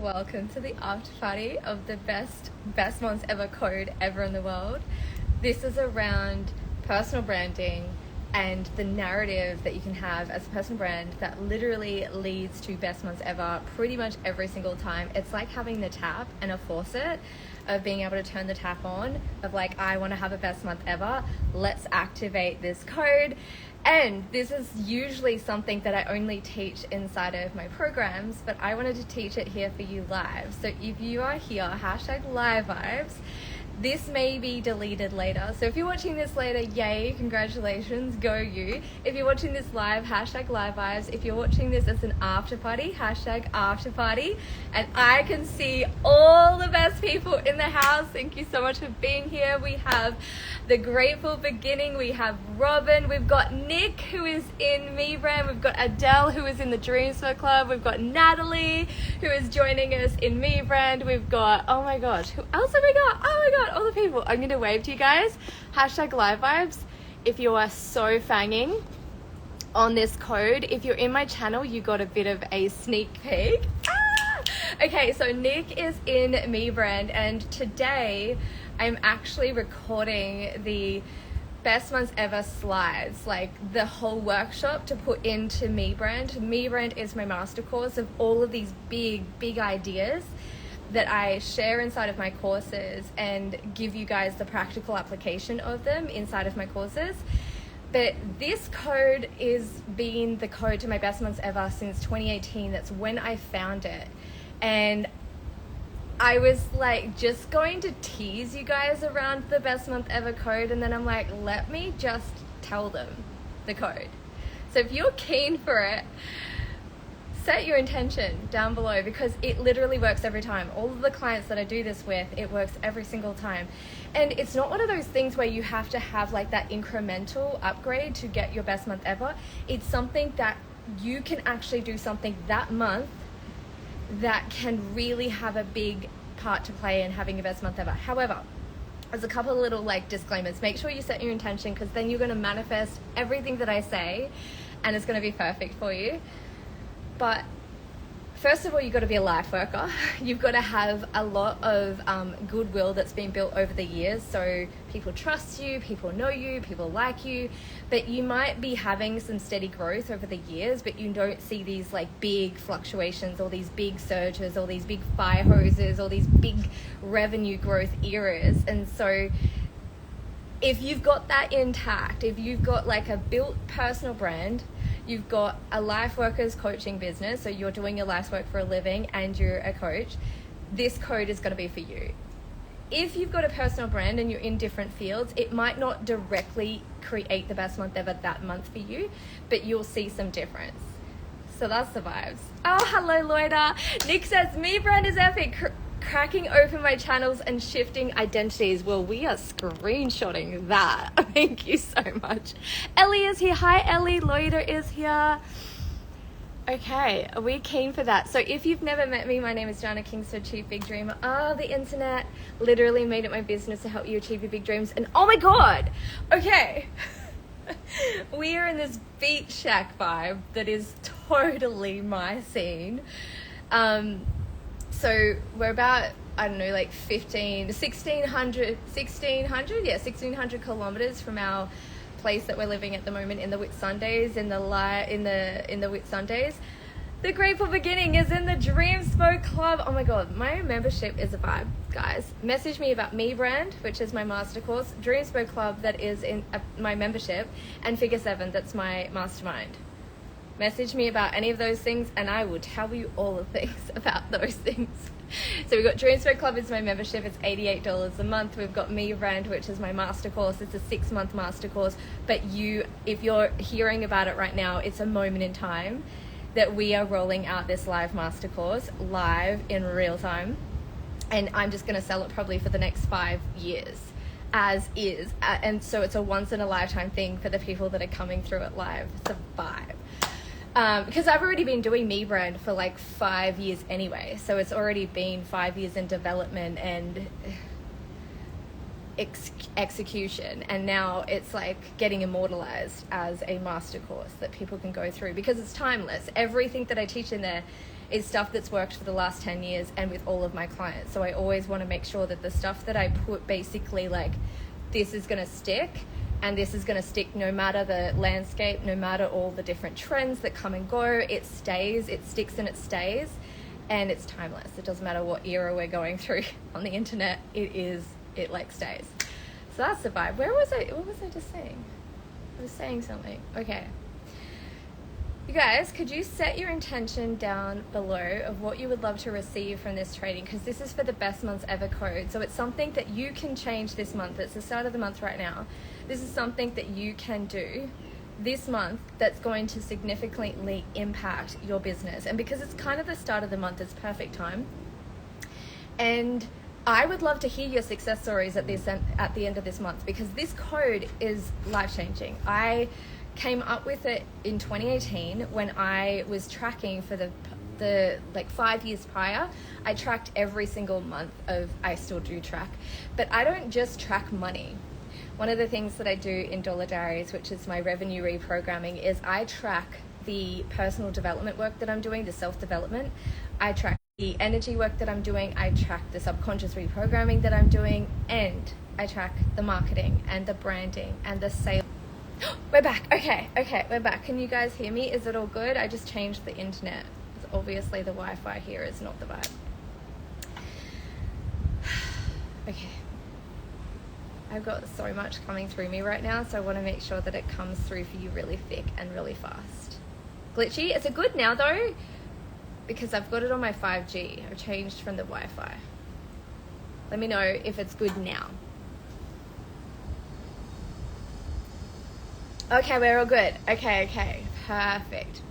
welcome to the after party of the best months ever code ever in the world. This is around personal branding and the narrative that you can have as a personal brand that literally leads to best months ever pretty much every single time. It's like having the tap and a faucet of being able to turn the tap on of like, I want to have a best month ever. Let's activate this code. And this is usually something that I only teach inside of my programs, but I wanted to teach it here for you live. So if you are here, hashtag live vibes. This may be deleted later. So if you're watching this later, yay, congratulations, go you. If you're watching this live, hashtag live vibes. If you're watching this as an after party, hashtag after party. And I can see all the best people in the house. Thank you so much for being here. We have the Grateful Beginning. We have Robin. We've got Nick, who is in Me Brand. We've got Adele, who is in the Dreamspur Club. We've got Natalie, who is joining us in Me Brand. We've got, oh my gosh, who else have we got? Oh my god, all the people. I'm going to wave to you guys. Hashtag live vibes. If you are so fanging on this code, if you're in my channel, you got a bit of a sneak peek. Okay, so Nick is in Me Brand, and today I'm actually recording the best months ever slides, like the whole workshop to put into Me Brand. Me Brand is my master course of all of these big ideas that I share inside of my courses and give you guys the practical application of them inside of my courses. But this code is been the code to my best months ever since 2018. That's when I found it. And I was like just going to tease you guys around the best month ever code, and then I'm like, let me just tell them the code. So if you're keen for it, set your intention down below, because it literally works every time. All of the clients that I do this with, it works every single time. And it's not one of those things where you have to have like that incremental upgrade to get your best month ever. It's something that you can actually do something that month that can really have a big part to play in having your best month ever. However, there's a couple of little like disclaimers. Make sure you set your intention, because then you're going to manifest everything that I say and it's going to be perfect for you. But first of all, you've got to be a life worker. You've got to have a lot of goodwill that's been built over the years. So people trust you, people know you, people like you, but you might be having some steady growth over the years, but you don't see these like big fluctuations or these big surges or these big fire hoses or these big revenue growth eras. And so if you've got that intact, if you've got like a built personal brand, you've got a life workers coaching business, so you're doing your life's work for a living and you're a coach, this code is going to be for you. If you've got a personal brand and you're in different fields, it might not directly create the best month ever that month for you, but you'll see some difference. So that's the vibes. Oh, hello, Loida. Nick says, Me Brand is epic. Cracking open my channels and shifting identities. Well, we are screenshotting that. Thank you so much. Ellie is here. Hi, Ellie. Loida is here. Okay, are we keen for that? So if you've never met me, my name is Jana Kingsford, Chief Big Dreamer. The internet literally made it my business to help you achieve your big dreams. And oh my God, okay. We are in this beach shack vibe that is totally my scene. So we're about, I don't know, like 1,600 kilometers from our place that we're living at the moment in the Whitsundays, in the Whitsundays. The Grateful Beginning is in the Dreamspur Club. Oh my God, my membership is a vibe, guys. Message me about Me Brand, which is my master course, Dreamspur Club, that is in my membership, and Figure 7, that's my mastermind. Message me about any of those things and I will tell you all the things about those things. So we've got Dreamspur Club is my membership. It's $88 a month. We've got Me Brand, which is my master course. It's a 6-month master course. But if you're hearing about it right now, it's a moment in time that we are rolling out this live master course live in real time. And I'm just going to sell it probably for the next 5 years as is. And so it's a once in a lifetime thing for the people that are coming through it live. It's a vibe. Because I've already been doing Me Brand for like 5 years anyway, so it's already been 5 years in development and execution, and now it's like getting immortalized as a master course that people can go through because it's timeless. Everything that I teach in there is stuff that's worked for the last 10 years and with all of my clients. So I always want to make sure that the stuff that I put, basically like, this is going to stick, and this is going to stick no matter the landscape, no matter all the different trends that come and go. It stays, it sticks, and it stays, and it's timeless. It doesn't matter what era we're going through on the internet, it like stays. So that's the vibe. What was I just saying? I was saying something. Okay. You guys, could you set your intention down below of what you would love to receive from this trading? Because this is for the best months ever code. So it's something that you can change this month. It's the start of the month right now. This is something that you can do this month that's going to significantly impact your business. And because it's kind of the start of the month, it's perfect time. And I would love to hear your success stories at the end of this month, because this code is life-changing. I came up with it in 2018 when I was tracking for the like 5 years prior. I tracked every single month I still do track, but I don't just track money. One of the things that I do in Dollar Diaries, which is my revenue reprogramming, is I track the personal development work that I'm doing, the self-development. I track the energy work that I'm doing, I track the subconscious reprogramming that I'm doing, and I track the marketing and the branding and the sales. We're back. Okay, we're back. Can you guys hear me? Is it all good? I just changed the internet. Obviously the Wi-Fi here is not the vibe. Okay. I've got so much coming through me right now, so I want to make sure that it comes through for you really thick and really fast. Glitchy? Is it good now though? Because I've got it on my 5G. I've changed from the Wi-Fi. Let me know if it's good now. Okay, we're all good. Okay, perfect.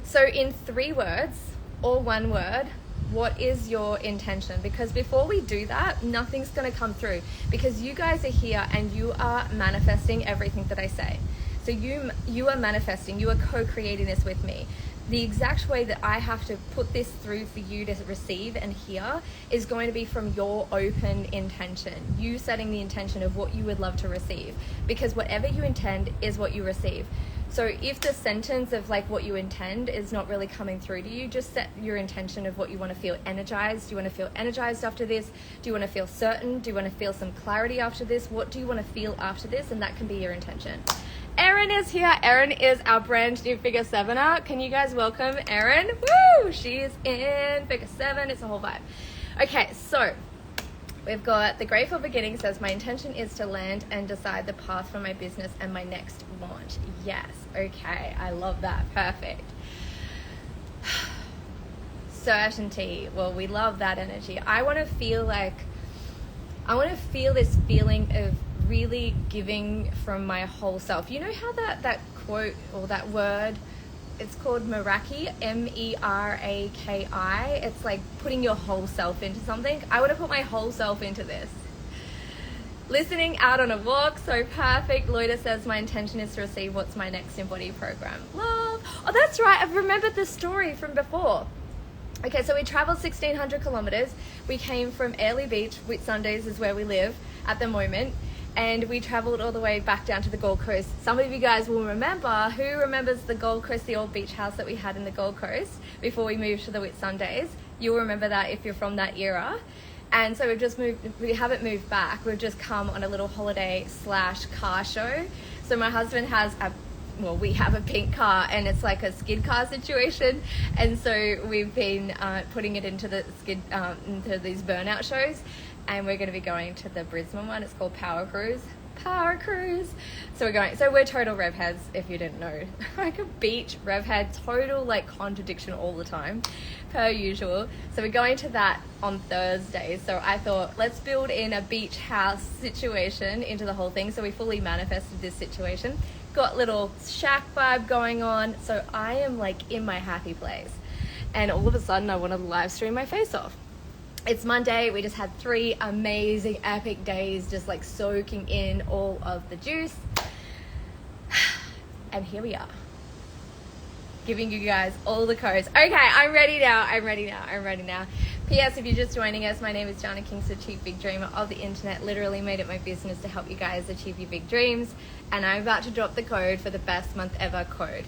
So in 3 words or 1 word, what is your intention? Because before we do that, nothing's going to come through, because you guys are here and you are manifesting everything that I say. So you are manifesting, you are co-creating this with me. The exact way that I have to put this through for you to receive and hear is going to be from your open intention. You setting the intention of what you would love to receive, because whatever you intend is what you receive. So if the sentence of like what you intend is not really coming through to you, just set your intention of what you want to feel energized. Do you want to feel energized after this? Do you want to feel certain? Do you want to feel some clarity after this? What do you want to feel after this? And that can be your intention. Erin is here. Erin is our brand new Figure 7er. Can you guys welcome Erin? Woo! She's in Figure 7. It's a whole vibe. Okay, so we've got the Grateful Beginning says, my intention is to land and decide the path for my business and my next launch. Yes. Okay. I love that. Perfect. Certainty. Well, we love that energy. I want to feel this feeling of really giving from my whole self. You know how that quote or that word, it's called Meraki, M-E-R-A-K-I. It's like putting your whole self into something. I want to put my whole self into this. Listening out on a walk, so perfect. Loida says, my intention is to receive what's my next Embody program. Love. Oh, that's right. I've remembered the story from before. Okay, so we traveled 1,600 kilometers. We came from Airlie Beach, Whitsundays is where we live at the moment. And we traveled all the way back down to the Gold Coast. Some of you guys will remember, who remembers the Gold Coast, the old beach house that we had in the Gold Coast before we moved to the Whitsundays? You'll remember that if you're from that era. And so we haven't moved back. We've just come on a little holiday / car show. So my husband has we have a pink car, and it's like a skid car situation. And so we've been putting it into the into these burnout shows. And we're going to be going to the Brisbane one. It's called Power Cruise. So we're total rev heads, if you didn't know. Like a beach rev head, total like contradiction all the time, per usual. So we're going to that on Thursday. So I thought, let's build in a beach house situation into the whole thing. So we fully manifested this situation. Got little shack vibe going on. So I am like in my happy place. And all of a sudden I want to live stream my face off. It's Monday. We just had 3 amazing, epic days, just like soaking in all of the juice. And here we are, giving you guys all the codes. Okay, I'm ready now. P.S. If you're just joining us, my name is Jana Kingston, Chief Big Dreamer of the internet. Literally made it my business to help you guys achieve your big dreams. And I'm about to drop the code for the best month ever code.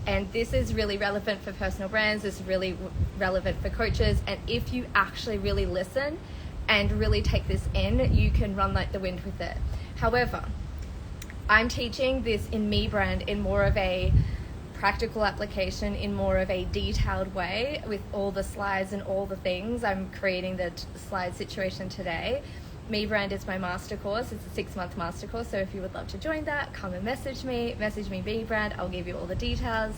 And this is really relevant for personal brands. This is really relevant for coaches. And if you actually really listen and really take this in, you can run like the wind with it. However, I'm teaching this in Me Brand in more of a practical application, in more of a detailed way, with all the slides and all the things. I'm creating the slide situation today. Me Brand is my master course. It's a 6-month master course. So if you would love to join that, come and message me Me Brand. I'll give you all the details.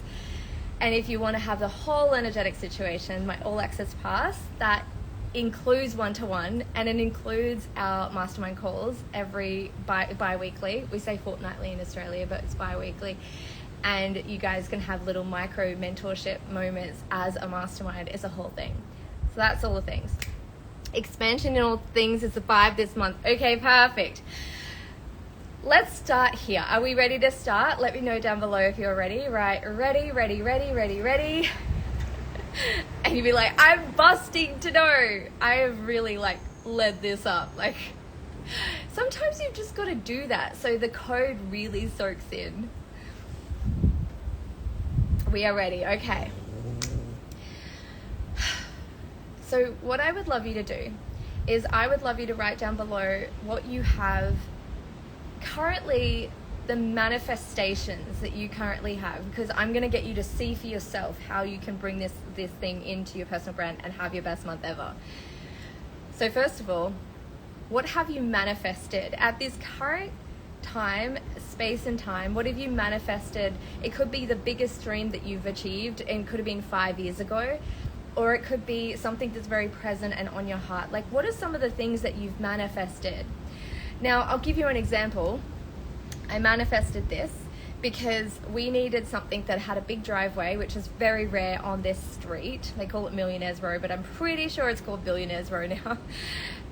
And if you want to have the whole energetic situation, my all access pass, that includes one-to-one, and it includes our mastermind calls every bi-weekly. We say fortnightly in Australia, but it's bi-weekly. And you guys can have little micro mentorship moments as a mastermind. It's a whole thing. So that's all the things. Expansion in all things is the 5 this month. Okay, perfect. Let's start here. Are we ready to start? Let me know down below if you're ready. Right, ready. And you'd be like, I'm busting to know. I have really led this up. Sometimes you've just got to do that so the code really soaks in. We are ready. Okay. So what I would love you to do is I would love you to write down below what you have currently, the manifestations that you currently have, because I'm going to get you to see for yourself how you can bring this thing into your personal brand and have your best month ever. So first of all, what have you manifested at this current time, space and time? What have you manifested? It could be the biggest dream that you've achieved and could have been 5 years ago, or it could be something that's very present and on your heart. What are some of the things that you've manifested? Now, I'll give you an example. I manifested this because we needed something that had a big driveway, which is very rare on this street. They call it Millionaires Row, but I'm pretty sure it's called Billionaires Row now.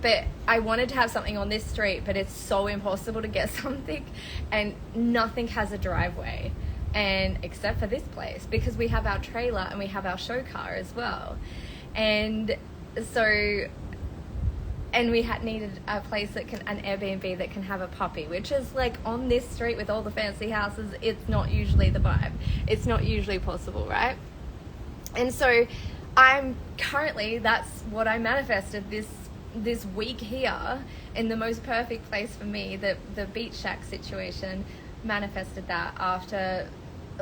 But I wanted to have something on this street, but it's so impossible to get something, and nothing has a driveway, and except for this place, because we have our trailer and we have our show car as well. And so, and we had needed a place that can, an Airbnb that can have a puppy, which is on this street with all the fancy houses. It's not usually the vibe. It's not usually possible, right? And so I'm currently, that's what I manifested this week here, in the most perfect place for me, the beach shack situation. Manifested that after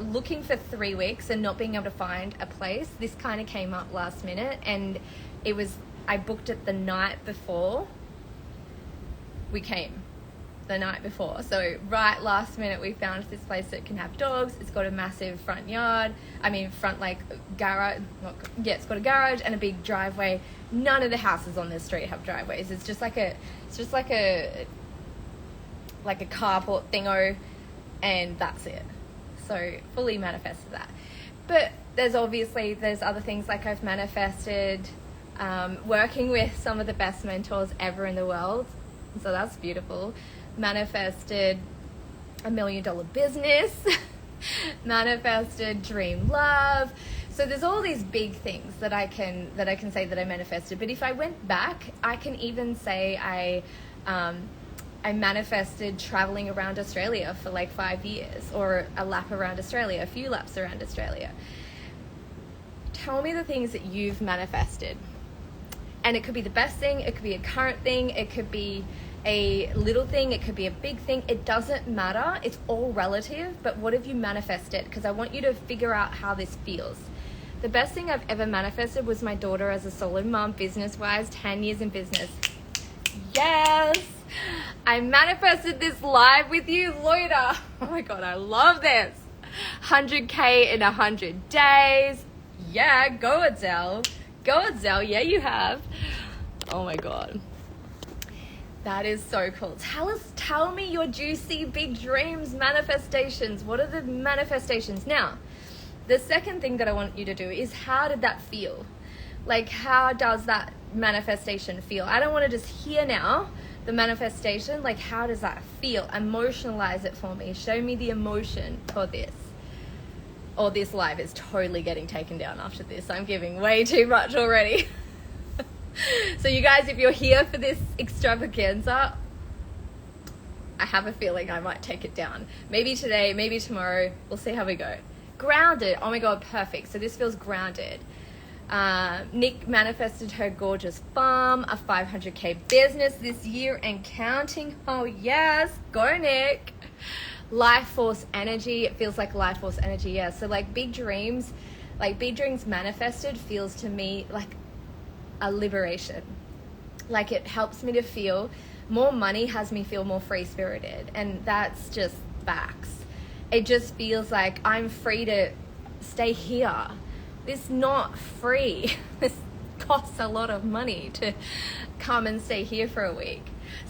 looking for 3 weeks and not being able to find a place. This kind of came up last minute, and I booked it the night before we came. The night before. So right last minute we found this place that can have dogs. It's got a massive front yard. Garage. It's got a garage and a big driveway. None of the houses on this street have driveways. It's just like a carport thingo, and that's it. So fully manifested that. But there's other things I've manifested working with some of the best mentors ever in the world. So that's beautiful. Manifested $1 million business. Manifested dream love. So there's all these big things that I can say that I manifested. But if I went back, I can even say I manifested traveling around Australia for 5 years, or a lap around Australia, a few laps around Australia. Tell me the things that you've manifested. And it could be the best thing, it could be a current thing, it could be a little thing, it could be a big thing. It doesn't matter. It's all relative. But what have you manifested? Because I want you to figure out how this feels. The best thing I've ever manifested was my daughter as a solo mom, business-wise, 10 years in business. Yes! I manifested this live with you, Loida. Oh my God, I love this. 100K in 100 days. Yeah, go Adele. Go Adele. Yeah, you have. Oh my God. That is so cool. Tell me your juicy big dreams, manifestations. What are the manifestations? Now, the second thing that I want you to do is, how did that feel? How does that manifestation feel? I don't want to just hear now the manifestation. How does that feel? Emotionalize it for me. Show me the emotion for this. Or this live is totally getting taken down after this. I'm giving way too much already. So you guys, if you're here for this extravaganza, I have a feeling I might take it down. Maybe today, maybe tomorrow. We'll see how we go. grounded. Oh my God, perfect. So this feels grounded. Nick manifested her gorgeous farm, a 500K business this year and counting. Oh yes, go Nick. Life force energy. It feels like life force energy. Yeah. So like big dreams manifested feels to me like a liberation. Like it helps me to feel more money, has me feel more free spirited. And that's just facts. It just feels like I'm free to stay here. This not free. This costs a lot of money to come and stay here for a week.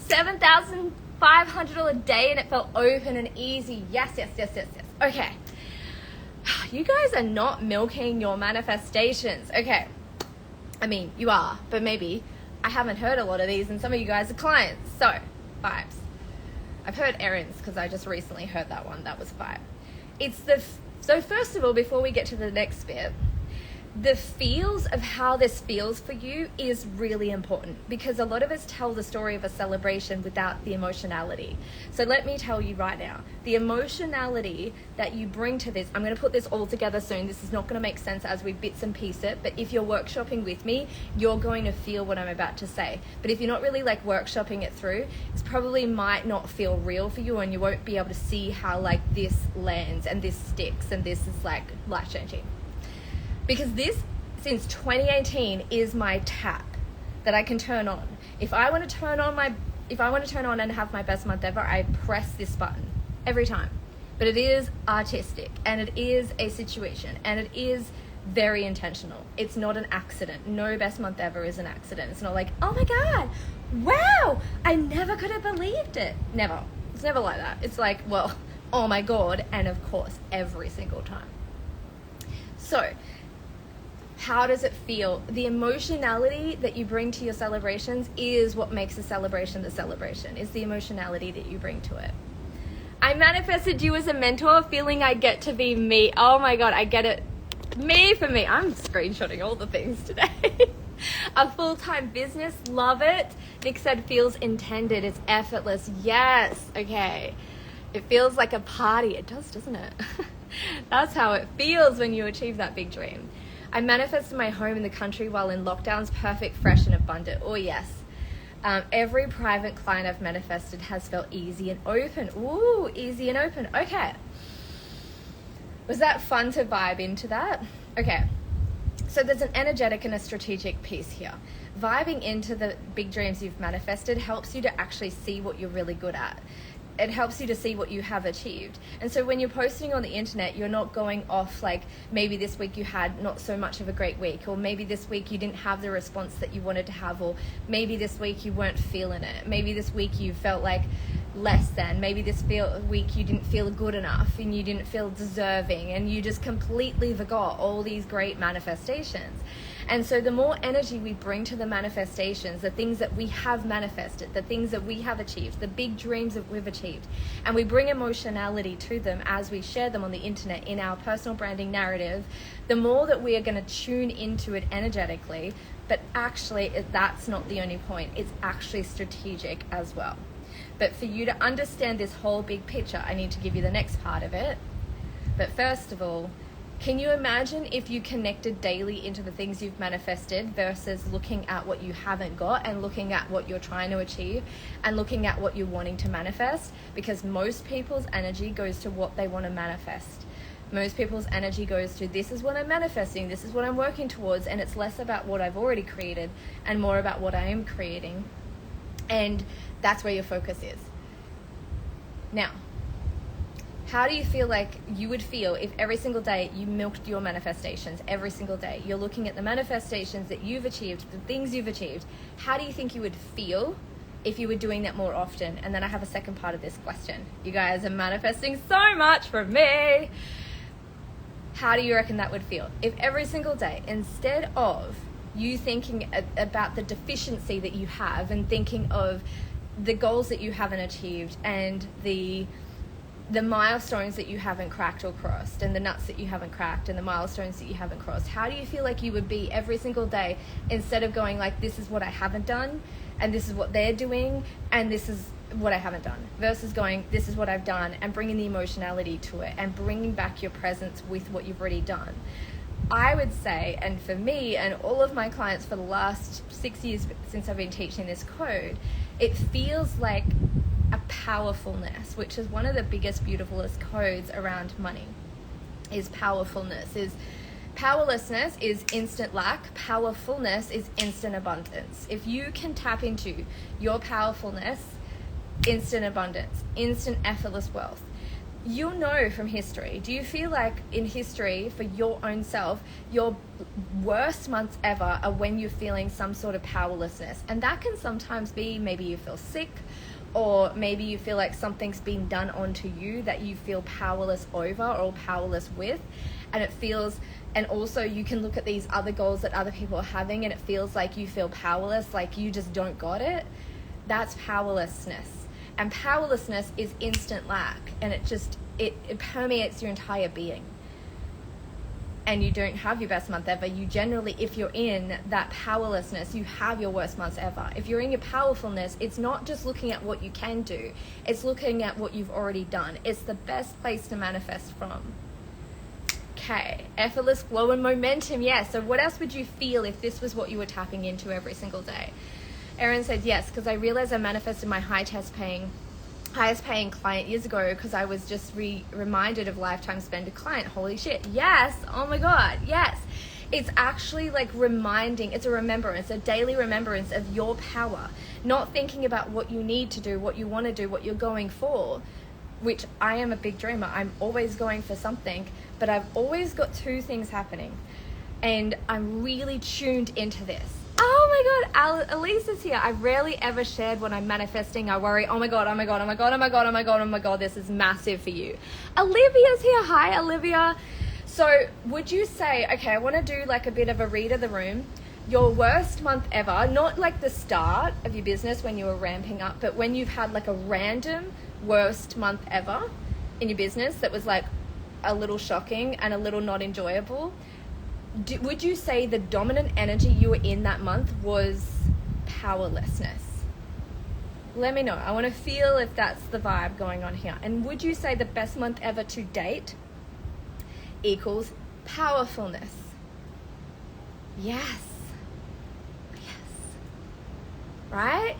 $7,500 a day and it felt open and easy. Yes. Okay. You guys are not milking your manifestations. Okay. I mean, you are, but maybe I haven't heard a lot of these and some of you guys are clients. So, vibes. I've heard errands because I just recently heard that one. That was vibe. So first of all, before we get to the next bit, the feels of how this feels for you is really important because a lot of us tell the story of a celebration without the emotionality. So let me tell you right now, the emotionality that you bring to this, I'm going to put this all together soon. This is not going to make sense as we bits and piece it, but if you're workshopping with me, you're going to feel what I'm about to say. But if you're not really like workshopping it through, it probably might not feel real for you and you won't be able to see how like this lands and this sticks and this is like life-changing. Because this, since 2018, is my tap that I can turn on. If I want to turn on and have my best month ever, I press this button every time. But it is artistic and it is a situation and it is very intentional. It's not an accident. No best month ever is an accident. It's not like, oh my God, wow, I never could have believed it. Never. It's never like that. It's like, well, oh my God, and of course, every single time. So, how does it feel? The emotionality that you bring to your celebrations is what makes a celebration the celebration. It's the emotionality that you bring to it. I manifested you as a mentor, feeling I get to be me. Oh my God, I get it. Me for me. I'm screenshotting all the things today. A full-time business, love it. Nick said feels intended, it's effortless. Yes, okay. It feels like a party. It does, doesn't it? That's how it feels when you achieve that big dream. I manifested my home in the country while in lockdowns, perfect, fresh and abundant. Oh yes. Every private client I've manifested has felt easy and open. Ooh, easy and open. Okay. Was that fun to vibe into that? Okay. So there's an energetic and a strategic piece here. Vibing into the big dreams you've manifested helps you to actually see what you're really good at. It helps you to see what you have achieved. And so when you're posting on the internet, you're not going off like maybe this week you had not so much of a great week, or maybe this week you didn't have the response that you wanted to have, or maybe this week you weren't feeling it. Maybe this week you felt like less than. Maybe this week you didn't feel good enough and you didn't feel deserving and you just completely forgot all these great manifestations. And so the more energy we bring to the manifestations, the things that we have manifested, the things that we have achieved, the big dreams that we've achieved, and we bring emotionality to them as we share them on the internet in our personal branding narrative, the more that we are going to tune into it energetically. But actually, that's not the only point. It's actually strategic as well. But for you to understand this whole big picture, I need to give you the next part of it. But first of all, can you imagine if you connected daily into the things you've manifested versus looking at what you haven't got and looking at what you're trying to achieve and looking at what you're wanting to manifest? Because most people's energy goes to what they want to manifest. Most people's energy goes to, this is what I'm manifesting, this is what I'm working towards, and it's less about what I've already created and more about what I am creating. And that's where your focus is. Now, how do you feel like you would feel if every single day you milked your manifestations? Every single day you're looking at the manifestations that you've achieved, the things you've achieved. How do you think you would feel if you were doing that more often? And then I have a second part of this question. You guys are manifesting so much from me. How do you reckon that would feel if every single day, instead of you thinking about the deficiency that you have and thinking of the goals that you haven't achieved and the milestones that you haven't cracked or crossed and the nuts that you haven't cracked and the milestones that you haven't crossed, how do you feel like you would be every single day instead of going like, this is what I haven't done, and this is what they're doing, and this is what I haven't done, versus going, this is what I've done, and bringing the emotionality to it and bringing back your presence with what you've already done. I would say, and for me and all of my clients for the last 6 years since I've been teaching this code, it feels like a powerfulness, which is one of the biggest, beautifulest codes around money, is powerfulness. Powerlessness is instant lack. Powerfulness is instant abundance. If you can tap into your powerfulness, instant abundance, instant effortless wealth. You'll know from history. Do you feel like in history, for your own self, your worst months ever are when you're feeling some sort of powerlessness? And that can sometimes be maybe you feel sick, or maybe you feel like something's been done onto you that you feel powerless over or powerless with. And it feels, and also you can look at these other goals that other people are having and it feels like you feel powerless, like you just don't got it. That's powerlessness. And powerlessness is instant lack, and it permeates your entire being. And you don't have your best month ever. You generally, if you're in that powerlessness, you have your worst months ever. If you're in your powerfulness, it's not just looking at what you can do, it's looking at what you've already done. It's the best place to manifest from. Okay, effortless flow and momentum. Yes. So what else would you feel if this was what you were tapping into every single day? Erin said yes, because I realized I manifested my highest paying client years ago because I was just reminded of lifetime spender client. Holy shit. Yes. Oh my God. Yes. It's actually like reminding, it's a remembrance, a daily remembrance of your power, not thinking about what you need to do, what you want to do, what you're going for, which I am a big dreamer. I'm always going for something, but I've always got two things happening, and I'm really tuned into this. Oh my God, Elise is here. I rarely ever shared when I'm manifesting. I worry, oh my God, oh my God, oh my God, oh my God, oh my God, oh my God, this is massive for you. Olivia's here. Hi, Olivia. So would you say, okay, I want to do like a bit of a read of the room. Your worst month ever, not like the start of your business when you were ramping up, but when you've had like a random worst month ever in your business that was like a little shocking and a little not enjoyable. Would you say the dominant energy you were in that month was powerlessness? Let me know. I want to feel if that's the vibe going on here. And would you say the best month ever to date equals powerfulness? Yes. Yes. Right?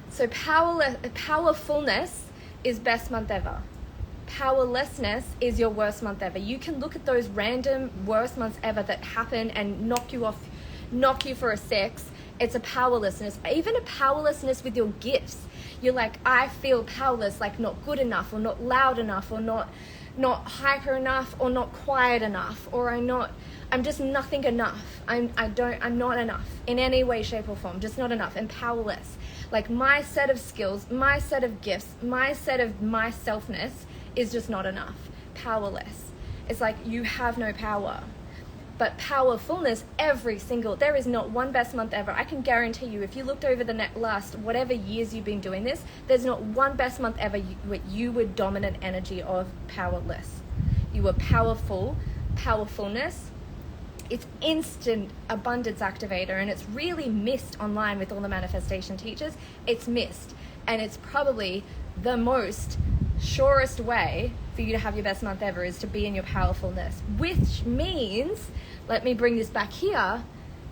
So powerfulness is best month ever. Powerlessness is your worst month ever. You can look at those random worst months ever that happen and knock you for a six. It's a powerlessness, even a powerlessness with your gifts. You're like, I feel powerless, like not good enough, or not loud enough, or not hyper enough, or not quiet enough, or I'm just nothing enough. I'm not enough in any way, shape, or form. Just not enough and powerless. Like my set of skills, my set of gifts, my set of myselfness is just not enough. Powerless. It's like you have no power. But powerfulness, there is not one best month ever. I can guarantee you, if you looked over the last whatever years you've been doing this, there's not one best month ever where you were dominant energy of powerless. You were powerful. Powerfulness, it's instant abundance activator, and it's really missed online with all the manifestation teachers. It's missed, and it's probably the most surest way for you to have your best month ever is to be in your powerfulness, which means, let me bring this back here,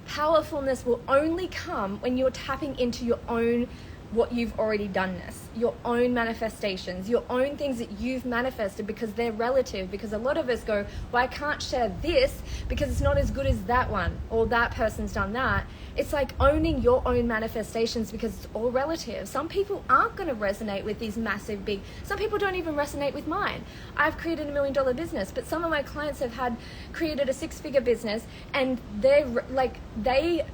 powerfulness will only come when you're tapping into your own, what you've already doneness, your own manifestations, your own things that you've manifested, because they're relative. Because a lot of us go, well, I can't share this because it's not as good as that one, or that person's done that. It's like owning your own manifestations, because it's all relative. Some people aren't going to resonate with these massive big, some people don't even resonate with mine. I've created $1 million business, but some of my clients have created a 6-figure business, and they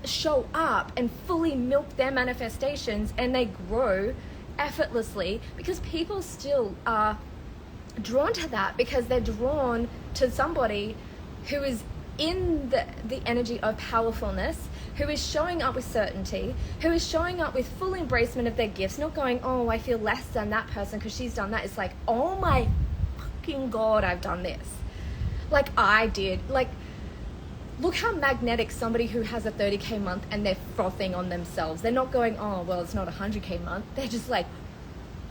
show up and fully milk their manifestations, and they grow effortlessly because people still are drawn to that, because they're drawn to somebody who is in the energy of powerfulness, who is showing up with certainty, who is showing up with full embracement of their gifts, not going, oh, I feel less than that person because she's done that. It's like, oh my fucking God, I've done this. Like I did. Like, look how magnetic somebody who has a 30K month and they're frothing on themselves. They're not going, oh, well, it's not a 100K month. They're just like,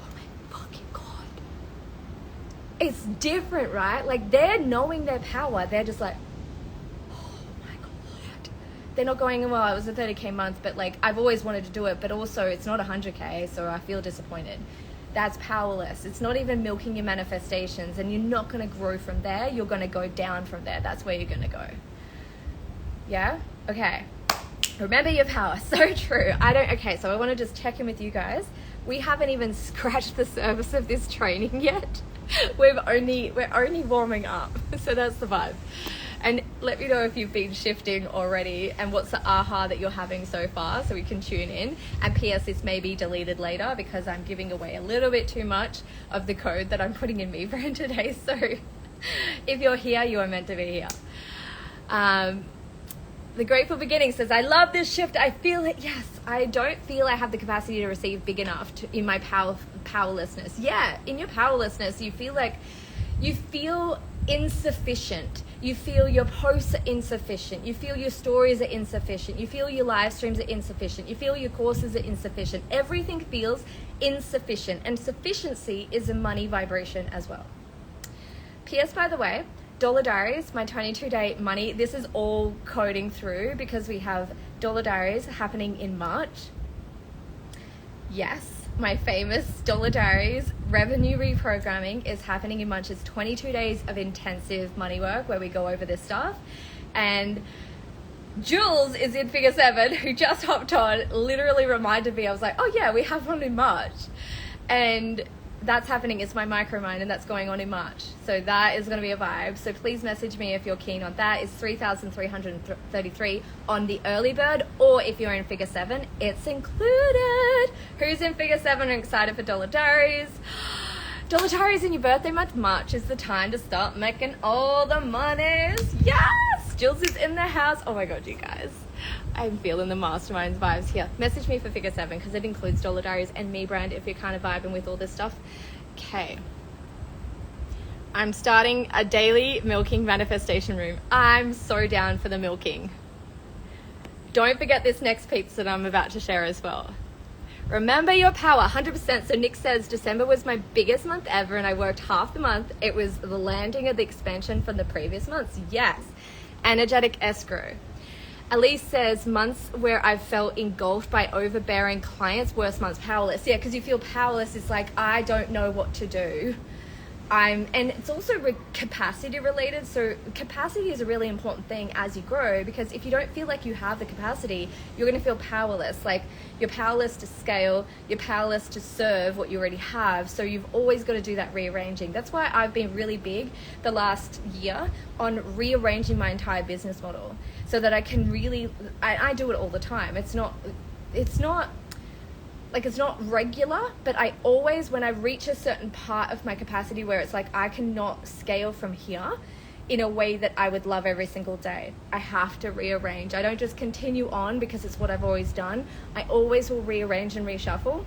oh my fucking God. It's different, right? Like, they're knowing their power. They're just like, oh my God. They're not going, well, it was a 30K month, but like, I've always wanted to do it, but also it's not 100K, so I feel disappointed. That's powerless. It's not even milking your manifestations, and you're not going to grow from there. You're going to go down from there. That's where you're going to go. Yeah? Okay. Remember your power. So true. Okay, so I want to just check in with you guys. We haven't even scratched the surface of this training yet. We're only warming up. So that's the vibe. And let me know if you've been shifting already and what's the aha that you're having so far, so we can tune in. And PS, this may be deleted later because I'm giving away a little bit too much of the code that I'm putting in MeBrand today. So if you're here, you are meant to be here. The Grateful Beginning says, I love this shift. I feel it. Yes, I don't feel I have the capacity to receive big enough in my powerlessness. Yeah, in your powerlessness, you feel insufficient. You feel your posts are insufficient. You feel your stories are insufficient. You feel your live streams are insufficient. You feel your courses are insufficient. Everything feels insufficient. And sufficiency is a money vibration as well. P.S. by the way, Dollar Diaries, my 22-day money, this is all coding through because we have Dollar Diaries happening in March. Yes, my famous Dollar Diaries revenue reprogramming is happening in March. It's 22 days of intensive money work where we go over this stuff. And Jules is in Figure 7, who just hopped on, literally reminded me. I was like, oh yeah, we have one in March. And that's happening. It's my micromind, and that's going on in March. So that is going to be a vibe. So please message me if you're keen on that. It's $3,333 on the early bird, or if you're in Figure 7, it's included. Who's in Figure 7 and excited for Dollar Diaries? Dollar Diaries in your birthday month? March is the time to start making all the monies. Yes! Jules is in the house. Oh my God, you guys. I'm feeling the masterminds vibes here. Message me for Figure 7 because it includes Dollar Diaries and MeBrand if you're kind of vibing with all this stuff. Okay. I'm starting a daily milking manifestation room. I'm so down for the milking. Don't forget this next piece that I'm about to share as well. Remember your power, 100%. So Nick says December was my biggest month ever and I worked half the month. It was the landing of the expansion from the previous months. Yes. Energetic escrow. Elise says months where I've felt engulfed by overbearing clients, worst months, powerless. Yeah, because you feel powerless. It's like, I don't know what to do. And it's also capacity related. So capacity is a really important thing as you grow, because if you don't feel like you have the capacity, you're going to feel powerless. Like you're powerless to scale, you're powerless to serve what you already have. So you've always got to do that rearranging. That's why I've been really big the last year on rearranging my entire business model so that I can really, I do it all the time. It's not regular, but I always, when I reach a certain part of my capacity where it's like I cannot scale from here in a way that I would love every single day, I have to rearrange. I don't just continue on because it's what I've always done. I always will rearrange and reshuffle.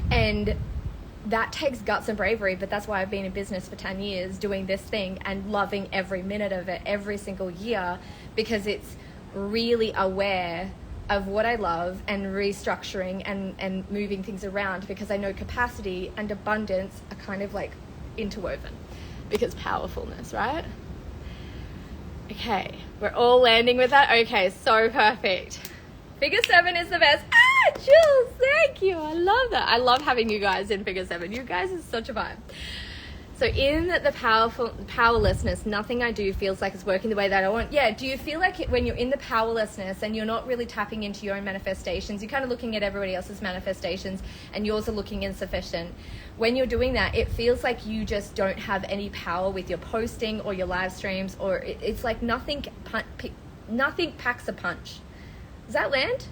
And that takes guts and bravery, but that's why I've been in business for 10 years doing this thing and loving every minute of it every single year, because it's really aware of what I love and restructuring and moving things around, because I know capacity and abundance are kind of like interwoven, because powerfulness, right? Okay, we're all landing with that. Okay, so perfect. Figure 7 is the best. Jules, thank you. I love that. I love having you guys in Figure 7. You guys are such a vibe. So in the powerlessness, nothing I do feels like it's working the way that I want. Yeah, do you feel like when you're in the powerlessness and you're not really tapping into your own manifestations, you're kind of looking at everybody else's manifestations and yours are looking insufficient. When you're doing that, it feels like you just don't have any power with your posting or your live streams, or it's like nothing packs a punch. Does that land?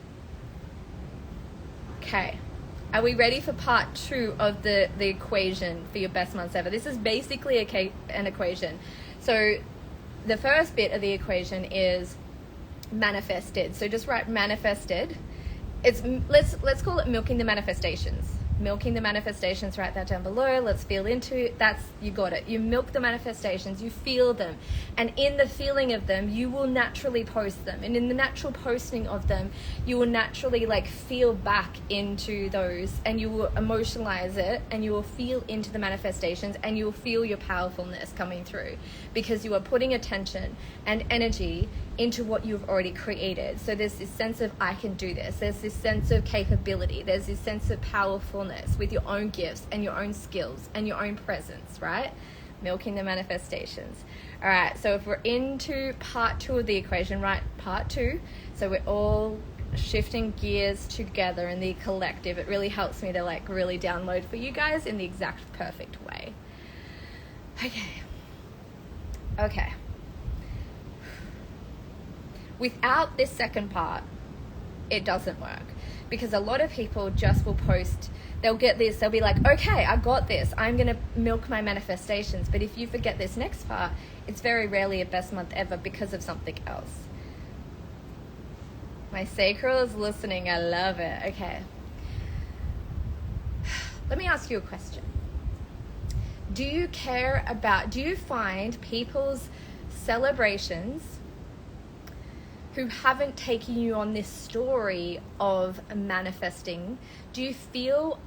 Okay. Are we ready for part 2 of the equation for your best months ever? This is basically an equation. So the first bit of the equation is manifested. So just write manifested. Let's call it milking the manifestations. milking the manifestations, write that down below. Let's feel into it. You got it. You milk the manifestations, you feel them. And in the feeling of them, you will naturally post them. And in the natural posting of them, you will naturally like feel back into those, and you will emotionalize it, and you will feel into the manifestations, and you will feel your powerfulness coming through, because you are putting attention and energy into what you've already created. So there's this sense of, I can do this. There's this sense of capability. There's this sense of powerfulness with your own gifts and your own skills and your own presence, right? Milking the manifestations. All right, so if we're into part 2 of the equation, right? Part 2. So we're all shifting gears together in the collective. It really helps me to like really download for you guys in the exact perfect way. Okay. Without this second part, it doesn't work, because a lot of people just will post, they'll get this, they'll be like, okay, I got this, I'm going to milk my manifestations. But if you forget this next part, it's very rarely a best month ever because of something else. My sacral is listening. I love it. Okay. Let me ask you a question. Do you find people's celebrations who haven't taken you on this story of manifesting, do you feel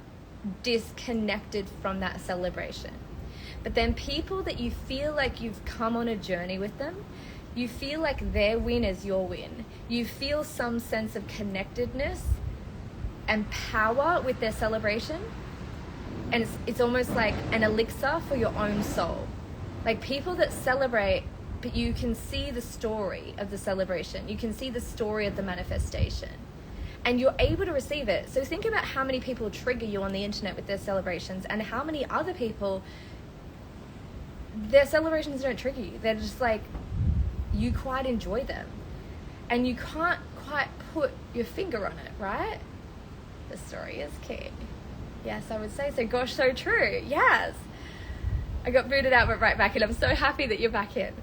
disconnected from that celebration? But then people that you feel like you've come on a journey with them, you feel like their win is your win. You feel some sense of connectedness and power with their celebration. And it's almost like an elixir for your own soul. Like people that celebrate, but you can see the story of the celebration. You can see the story of the manifestation. And you're able to receive it. So think about how many people trigger you on the internet with their celebrations, and how many other people, their celebrations don't trigger you. They're just like, you quite enjoy them. And you can't quite put your finger on it, right? The story is key. Yes, I would say so. Gosh, so true. Yes. I got booted out, but right back in. I'm so happy that you're back in.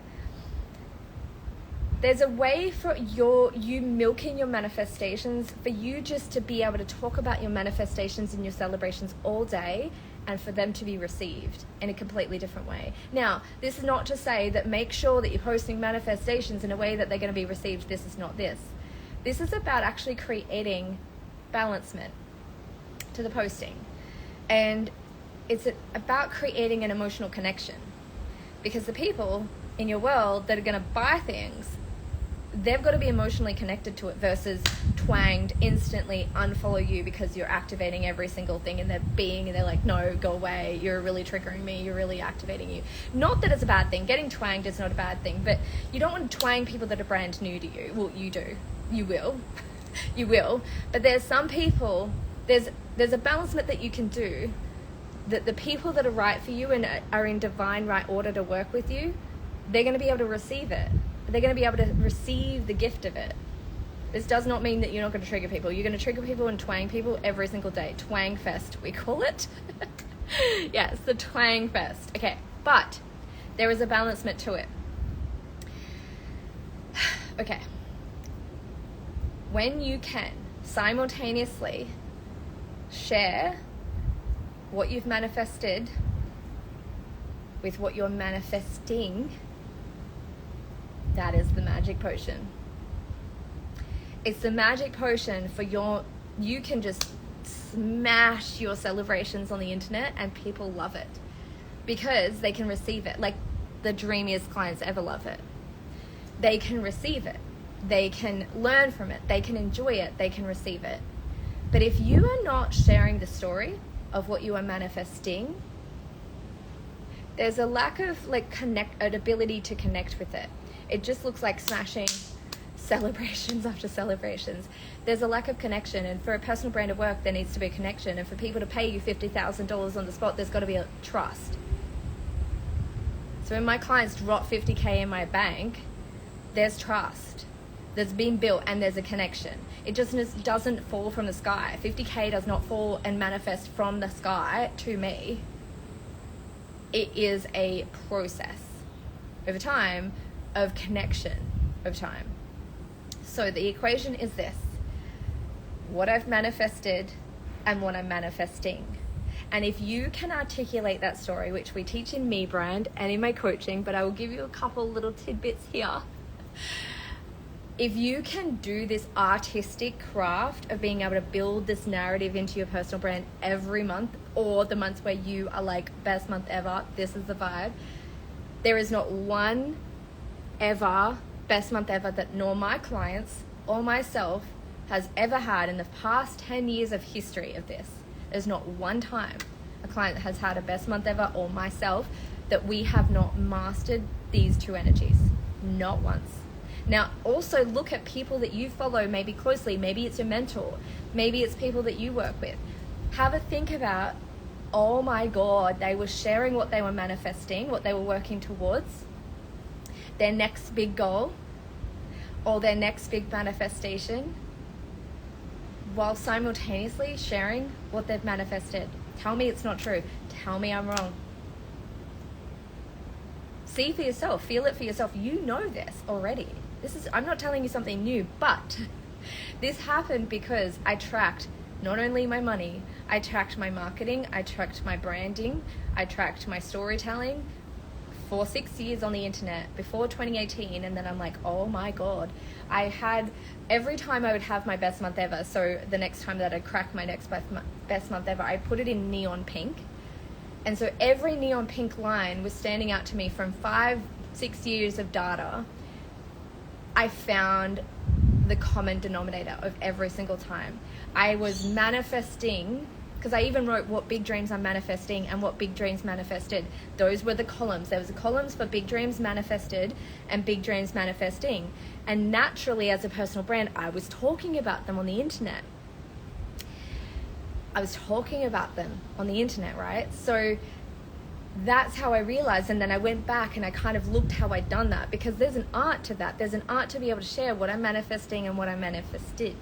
There's a way for you milking your manifestations, for you just to be able to talk about your manifestations and your celebrations all day, and for them to be received in a completely different way. Now, this is not to say that make sure that you're posting manifestations in a way that they're going to be received. This is not this. This is about actually creating balancement to the posting. And it's about creating an emotional connection, because the people in your world that are going to buy things, they've got to be emotionally connected to it, versus twanged, instantly unfollow you because you're activating every single thing in their being, and they're like, no, go away, you're really triggering me, you're really activating you. Not that it's a bad thing. Getting twanged is not a bad thing, but you don't want to twang people that are brand new to you. Well, you do. You will. You will. But there's some people, there's a balancement that you can do, that the people that are right for you and are in divine right order to work with you, they're going to be able to receive it. They're going to be able to receive the gift of it. This does not mean that you're not going to trigger people. You're going to trigger people and twang people every single day. Twang fest, we call it. Yes, the twang fest. Okay, but there is a balancement to it. Okay. When you can simultaneously share what you've manifested with what you're manifesting, that is the magic potion. It's the magic potion for you can just smash your celebrations on the internet and people love it because they can receive it. Like the dreamiest clients ever love it. They can receive it. They can learn from it. They can enjoy it. They can receive it. But if you are not sharing the story of what you are manifesting, there's a lack of an ability to connect with it. It just looks like smashing celebrations after celebrations. There's a lack of connection, and for a personal brand of work, there needs to be a connection. And for people to pay you $50,000 on the spot, there's got to be a trust. So when my clients drop $50K in my bank, there's trust. There's been built, and there's a connection. It just doesn't fall from the sky. 50K does not fall and manifest from the sky to me. It is a process over time of connection over time. So the equation is this: what I've manifested and what I'm manifesting. And if you can articulate that story, which we teach in Me Brand and in my coaching, but I will give you a couple little tidbits here. If you can do this artistic craft of being able to build this narrative into your personal brand every month, or the months where you are like, best month ever, this is the vibe, there is not one ever best month ever that nor my clients or myself has ever had in the past 10 years of history of this. There's not one time a client has had a best month ever, or myself, that we have not mastered these two energies. Not once. Now, also look at people that you follow maybe closely. Maybe it's your mentor. Maybe it's people that you work with. Have a think about, oh my God, they were sharing what they were manifesting, what they were working towards, their next big goal, or their next big manifestation, while simultaneously sharing what they've manifested. Tell me it's not true. Tell me I'm wrong. See for yourself. Feel it for yourself. You know this already. I'm not telling you something new, but this happened because I tracked not only my money, I tracked my marketing, I tracked my branding, I tracked my storytelling for 6 years on the internet before 2018. And then I'm like, oh my God, I had, every time I would have my best month ever, so the next time that I'd crack my next best month ever, I put it in neon pink. And so every neon pink line was standing out to me from 5-6 years of data. I found the common denominator of every single time. I was manifesting, because I even wrote what big dreams I'm manifesting and what big dreams manifested. Those were the columns. There was the columns for big dreams manifested and big dreams manifesting. And naturally, as a personal brand, I was talking about them on the internet. Right? So that's how I realized. And then I went back and I kind of looked how I'd done that, because there's an art to that. There's an art to be able to share what I'm manifesting and what I manifested.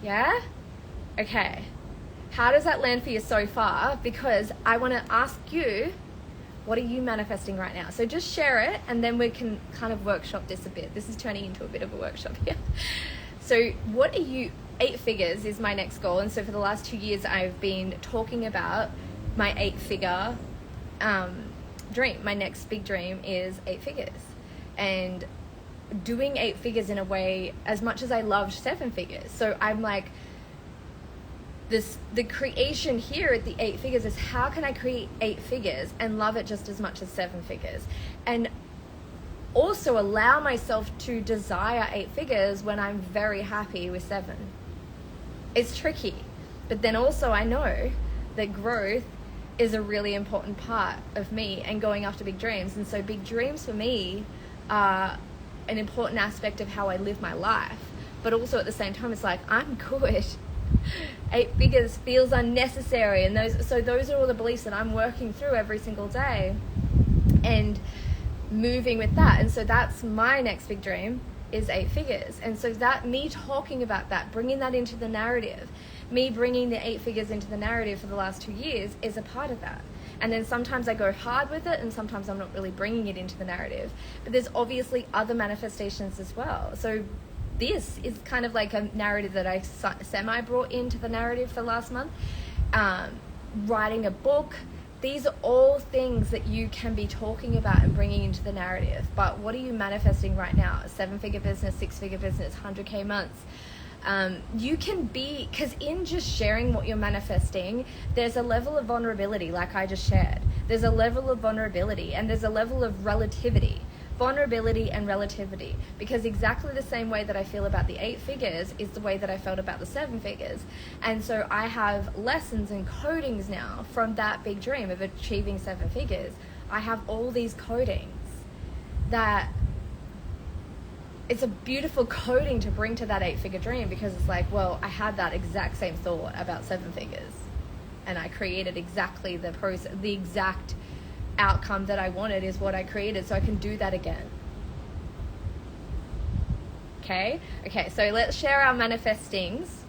Yeah? Okay. How does that land for you so far? Because I want to ask you, what are you manifesting right now? So just share it, and then we can kind of workshop this a bit. This is turning into a bit of a workshop here. So what are you, 8 figures is my next goal. And so for the last 2 years, I've been talking about my 8-figure dream. My next big dream is 8 figures. And doing 8 figures in a way, as much as I loved 7 figures. So I'm like, the creation here at the 8 figures is, how can I create 8 figures and love it just as much as 7 figures? And also allow myself to desire 8 figures when I'm very happy with 7. It's tricky. But then also I know that growth is a really important part of me and going after big dreams. And so big dreams for me are an important aspect of how I live my life. But also at the same time, it's like, I'm good. 8 figures feels unnecessary. And those are all the beliefs that I'm working through every single day and moving with that. And so that's my next big dream, is 8 figures. And so that, me talking about that, bringing that into the narrative, me bringing the 8 figures into the narrative for the last 2 years is a part of that. And then sometimes I go hard with it, and sometimes I'm not really bringing it into the narrative. But there's obviously other manifestations as well. So this is kind of like a narrative that I semi-brought into the narrative for last month. Writing a book. These are all things that you can be talking about and bringing into the narrative. But what are you manifesting right now? A 7-figure business, 6-figure business, 100K months. You can be, because in just sharing what you're manifesting, there's a level of vulnerability, like I just shared. There's a level of vulnerability, and there's a level of relativity. Vulnerability and relativity, because exactly the same way that I feel about the 8 figures is the way that I felt about the 7 figures. And so I have lessons and codings now from that big dream of achieving 7 figures. I have all these codings that it's a beautiful coding to bring to that 8-figure dream, because it's like, well, I had that exact same thought about 7 figures, and I created exactly the process, the exact outcome that I wanted is what I created, so I can do that again. Okay, so let's share our manifestings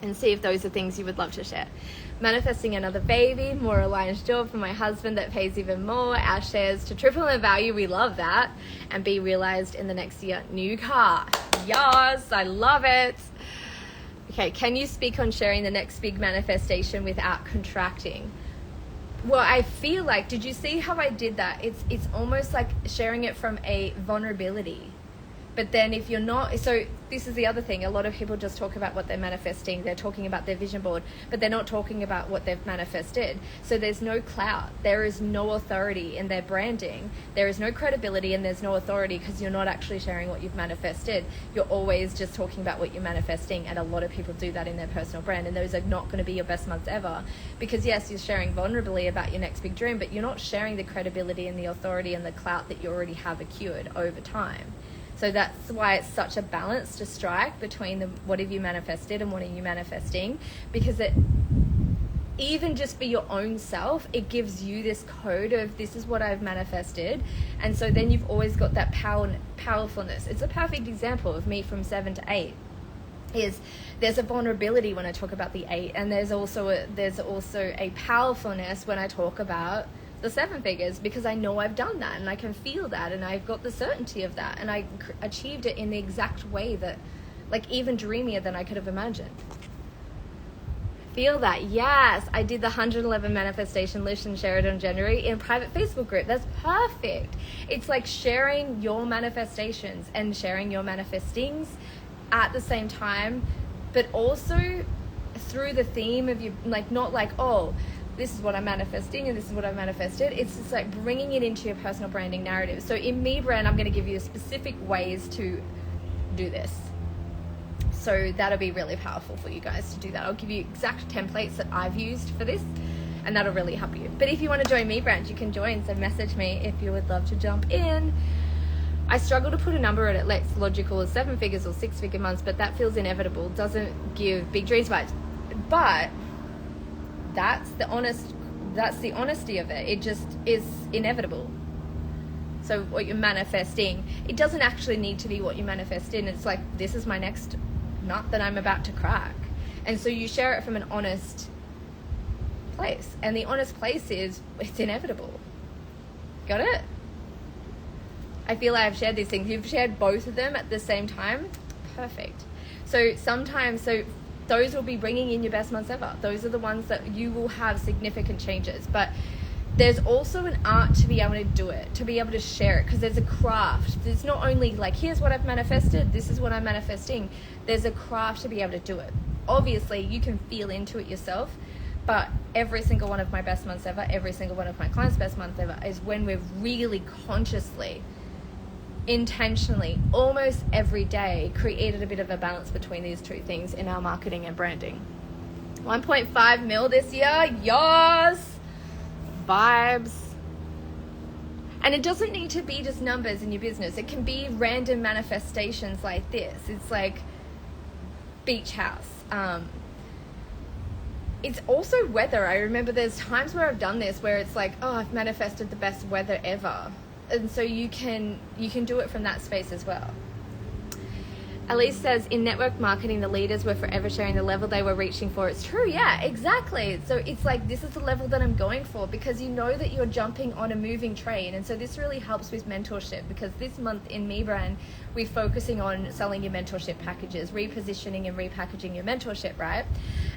and see if those are things you would love to share. Manifesting another baby, more aligned job for my husband that pays even more, our shares to triple in value, we love that, and be realized in the next year. New car, yes, I love it. Okay, can you speak on sharing the next big manifestation without contracting? Well, I feel like, did you see how I did that? It's almost like sharing it from a vulnerability. But then if you're not, so this is the other thing, a lot of people just talk about what they're manifesting, they're talking about their vision board, but they're not talking about what they've manifested. So there's no clout, there is no authority in their branding, there is no credibility, and there's no authority because you're not actually sharing what you've manifested. You're always just talking about what you're manifesting, and a lot of people do that in their personal brand, and those are not going to be your best months ever, because yes, you're sharing vulnerably about your next big dream, but you're not sharing the credibility and the authority and the clout that you already have accrued over time. So that's why it's such a balance to strike between the what have you manifested and what are you manifesting, because it, even just for your own self, it gives you this code of this is what I've manifested. And so then you've always got that powerfulness. It's a perfect example of me from 7 to 8. Is there's a vulnerability when I talk about the 8, and there's also a powerfulness when I talk about the 7 figures, because I know I've done that and I can feel that and I've got the certainty of that, and I achieved it in the exact way that, like, even dreamier than I could have imagined. Feel that. Yes, I did the 111 manifestation list and share it on January in a private Facebook group. That's perfect. It's like sharing your manifestations and sharing your manifestings at the same time, but also through the theme of you, like, not like, oh, this is what I'm manifesting and this is what I've manifested. It's just like bringing it into your personal branding narrative. So in Me Brand, I'm going to give you specific ways to do this. So that'll be really powerful for you guys to do that. I'll give you exact templates that I've used for this, and that'll really help you. But if you want to join Me Brand, you can join. So message me if you would love to jump in. I struggle to put a number on it. Let's logical as 7 figures or 6 figure months, but that feels inevitable. Doesn't give big dreams vibes. But that's the honesty of it. It just is inevitable. So what you're manifesting, it doesn't actually need to be what you manifest in. It's like, this is my next nut that I'm about to crack. And so you share it from an honest place. And the honest place is, it's inevitable. Got it? I feel like I've shared these things. You've shared both of them at the same time. Perfect. So sometimes, those will be bringing in your best months ever. Those are the ones that you will have significant changes. But there's also an art to be able to do it, to be able to share it, because there's a craft. There's not only like, here's what I've manifested, this is what I'm manifesting. There's a craft to be able to do it. Obviously, you can feel into it yourself, but every single one of my best months ever, every single one of my clients' best months ever is when we're really consciously, intentionally, almost every day, created a bit of a balance between these two things in our marketing and branding. 1.5 mil this year, yes, vibes. And it doesn't need to be just numbers in your business. It can be random manifestations like this. It's like beach house. It's also weather. I remember there's times where I've done this where it's like, oh, I've manifested the best weather ever. And so you can do it from that space as well. Elise says, in network marketing, the leaders were forever sharing the level they were reaching for. It's true, yeah, exactly. So it's like, this is the level that I'm going for, because you know that you're jumping on a moving train. And so this really helps with mentorship, because this month in Me Brand, we're focusing on selling your mentorship packages, repositioning and repackaging your mentorship, right?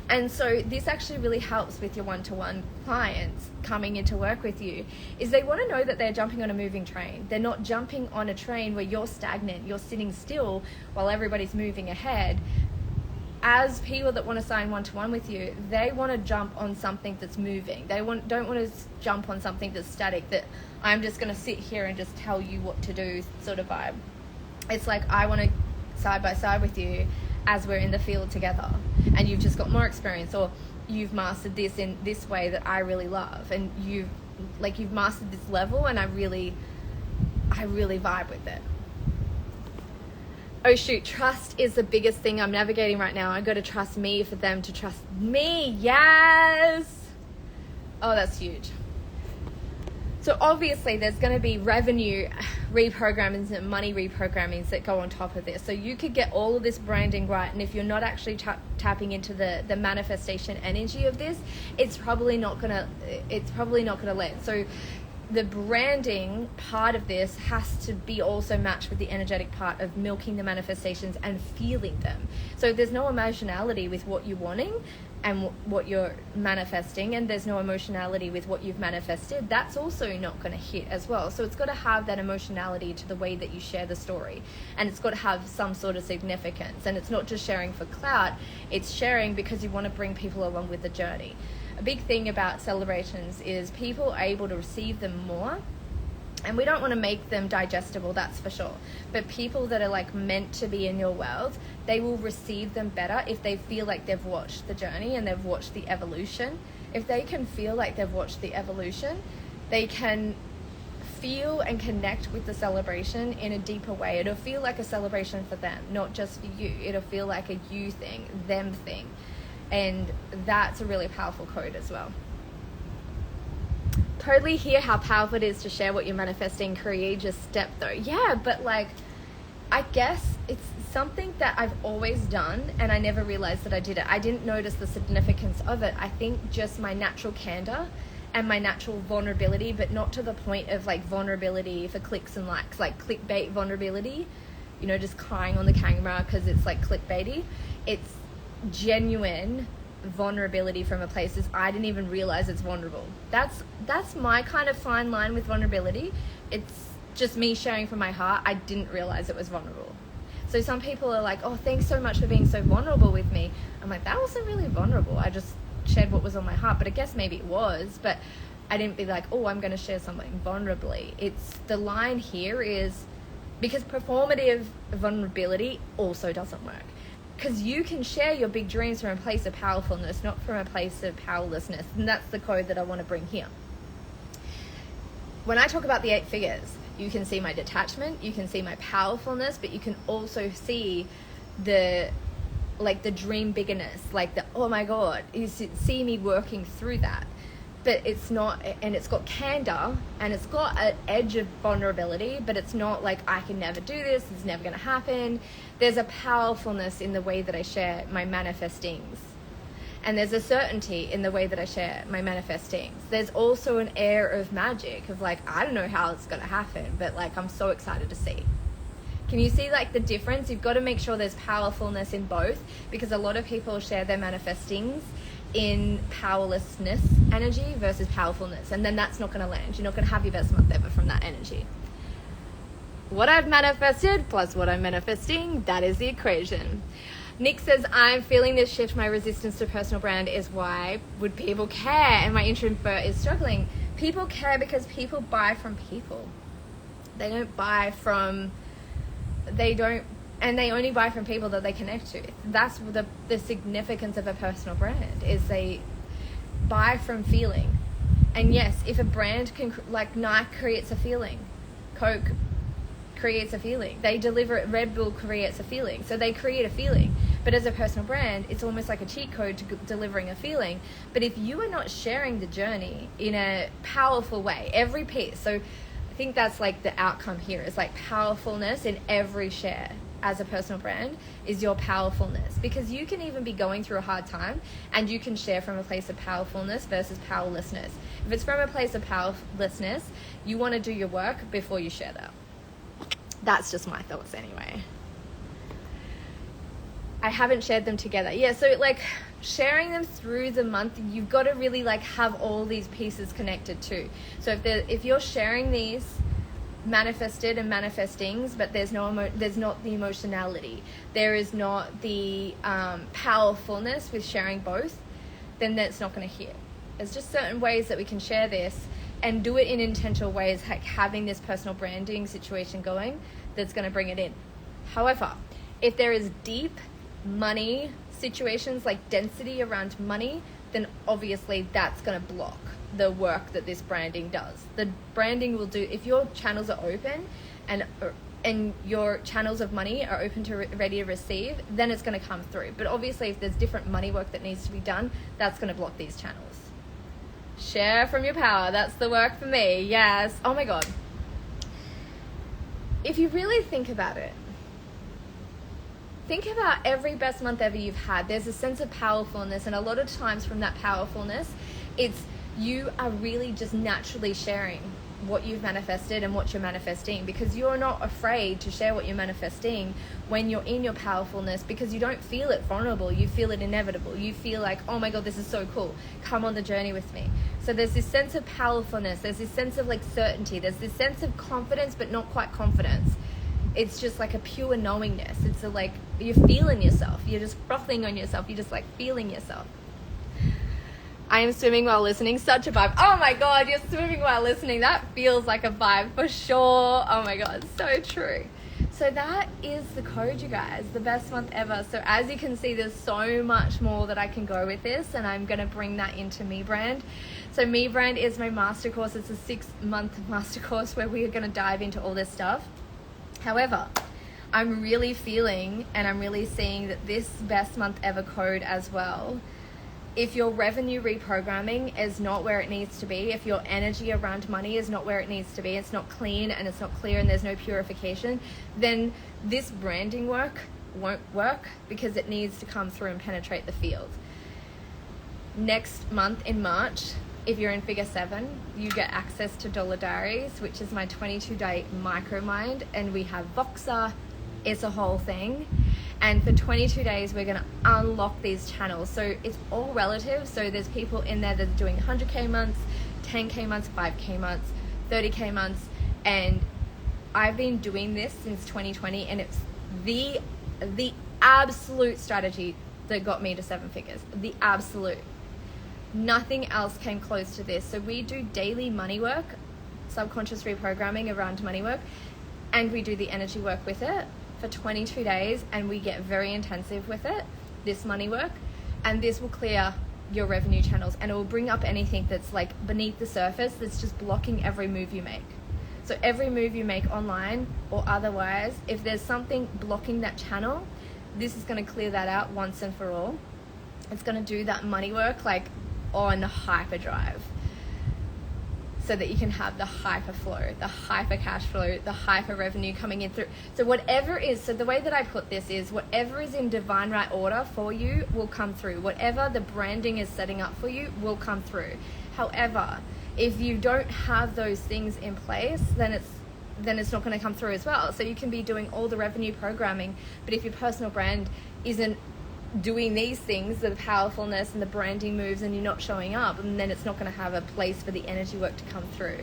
And so this actually really helps with your one-to-one clients coming in to work with you, is they want to know that they're jumping on a moving train. They're not jumping on a train where you're stagnant, you're sitting still while everybody's moving ahead. As people that want to sign one-to-one with you, they want to jump on something that's moving. They don't want to jump on something that's static, that I'm just going to sit here and just tell you what to do sort of vibe. It's like, I want to side by side with you as we're in the field together, and you've just got more experience, or you've mastered this in this way that I really love, and you've mastered this level, and I really vibe with it. Oh shoot, trust is the biggest thing I'm navigating right now. I got to trust me for them to trust me. Yes. Oh, that's huge. So obviously there's going to be revenue reprogrammings and money reprogrammings that go on top of this. So you could get all of this branding right, and if you're not actually tapping into the manifestation energy of this, it's probably not gonna land. So the branding part of this has to be also matched with the energetic part of milking the manifestations and feeling them. So if there's no emotionality with what you're wanting and what you're manifesting, and there's no emotionality with what you've manifested, that's also not going to hit as well. So it's got to have that emotionality to the way that you share the story, and it's got to have some sort of significance. And it's not just sharing for clout, it's sharing because you want to bring people along with the journey. A big thing about celebrations is people are able to receive them more, and we don't want to make them digestible, that's for sure. But people that are like meant to be in your world, they will receive them better if they feel like they've watched the journey and they've watched the evolution. If they can feel like they've watched the evolution, they can feel and connect with the celebration in a deeper way. It'll feel like a celebration for them, not just for you. It'll feel like a you thing, them thing. And that's a really powerful code as well. Totally hear how powerful it is to share what you're manifesting. Courageous step though. Yeah, but like, I guess it's something that I've always done, and I never realized that I did it. I didn't notice the significance of it. I think just my natural candor and my natural vulnerability, but not to the point of like vulnerability for clicks and likes, like clickbait vulnerability, you know, just crying on the camera because it's like clickbaity. It's genuine vulnerability from a place is I didn't even realize it's vulnerable. That's my kind of fine line with vulnerability. It's just me sharing from my heart. I didn't realize it was vulnerable. So some people are like, oh, thanks so much for being so vulnerable with me. I'm like, that wasn't really vulnerable. I just shared what was on my heart. But I guess maybe it was, but I didn't be like, oh, I'm going to share something vulnerably. It's the line here is because performative vulnerability also doesn't work. Because you can share your big dreams from a place of powerfulness, not from a place of powerlessness. And that's the code that I want to bring here. When I talk about the 8 figures, you can see my detachment, you can see my powerfulness, but you can also see the dream bigness, like the, oh my God, you see me working through that. But it's not, and it's got candor, and it's got an edge of vulnerability, but it's not like I can never do this, it's never going to happen. There's a powerfulness in the way that I share my manifestings. And there's a certainty in the way that I share my manifestings. There's also an air of magic of like, I don't know how it's going to happen, but like, I'm so excited to see. Can you see like the difference? You've got to make sure there's powerfulness in both, because a lot of people share their manifestings in powerlessness energy versus powerfulness, and then that's not going to land. You're not going to have your best month ever from that energy. What I've manifested plus what I'm manifesting, that is the equation. Nick says, I'm feeling this shift. My resistance to personal brand is why would people care, and my introvert is struggling. People care because people buy from people. They don't buy from, and they only buy from people that they connect to. That's the significance of a personal brand, is they buy from feeling. And yes, if a brand can, like Nike creates a feeling, Coke creates a feeling, they deliver it, Red Bull creates a feeling, so they create a feeling. But as a personal brand, it's almost like a cheat code to delivering a feeling. But if you are not sharing the journey in a powerful way, every piece, so I think that's like the outcome here, is like powerfulness in every share. As a personal brand is your powerfulness, because you can even be going through a hard time and you can share from a place of powerfulness versus powerlessness. If it's from a place of powerlessness, you want to do your work before you share that. That's just my thoughts anyway. I haven't shared them together. Yeah, so like sharing them through the month, you've got to really like have all these pieces connected too. So if you're sharing these manifested and manifestings, but there's not the emotionality, there is not the powerfulness with sharing both, then that's not going to hit. There's just certain ways that we can share this and do it in intentional ways, like having this personal branding situation going, that's going to bring it in. However, if there is deep money situations, like density around money, then obviously that's going to block the work that this branding does. The branding will do, if your channels are open and your channels of money are open to ready to receive, then it's going to come through. But obviously if there's different money work that needs to be done, that's going to block these channels. Share from your power. That's the work for me. Yes. Oh my God. If you really think about it, think about every best month ever you've had. There's a sense of powerfulness, and a lot of times from that powerfulness, it's you are really just naturally sharing what you've manifested and what you're manifesting, because you're not afraid to share what you're manifesting when you're in your powerfulness, because you don't feel it vulnerable, you feel it inevitable. You feel like, oh my God, this is so cool, come on the journey with me. So there's this sense of powerfulness, there's this sense of like certainty, there's this sense of confidence, but not quite confidence. It's just like a pure knowingness. It's like you're feeling yourself, you're just frothing on yourself, you're just like feeling yourself. I am swimming while listening, such a vibe. Oh my God, you're swimming while listening. That feels like a vibe for sure. Oh my God, so true. So that is the code, you guys, the best month ever. So as you can see, there's so much more that I can go with this, and I'm going to bring that into Me Brand. So Me Brand is my master course. It's a 6-month master course where we are going to dive into all this stuff. However, I'm really feeling and I'm really seeing that this best month ever code as well, if your revenue reprogramming is not where it needs to be, if your energy around money is not where it needs to be, it's not clean and it's not clear and there's no purification, then this branding work won't work, because it needs to come through and penetrate the field. Next month in March, if you're in Figure 7, you get access to Dollar Diaries, which is my 22-day micromind, and we have Voxer. It's a whole thing. And for 22 days, we're going to unlock these channels. So it's all relative. So there's people in there that are doing 100K months, 10K months, 5K months, 30K months. And I've been doing this since 2020, and it's the absolute strategy that got me to 7 figures. The absolute. Nothing else came close to this. So we do daily money work, subconscious reprogramming around money work, and we do the energy work with it for 22 days, and we get very intensive with it, this money work, and this will clear your revenue channels, and it will bring up anything that's like beneath the surface that's just blocking every move you make. So every move you make online or otherwise, if there's something blocking that channel, this is going to clear that out once and for all. It's going to do that money work like on hyperdrive, so that you can have the hyper flow, the hyper cash flow, the hyper revenue coming in through. So whatever is, so the way that I put this is, whatever is in divine right order for you will come through. Whatever the branding is setting up for you will come through. However, if you don't have those things in place, then it's not going to come through as well. So you can be doing all the revenue programming, but if your personal brand isn't doing these things, the powerfulness and the branding moves, and you're not showing up, and then it's not going to have a place for the energy work to come through.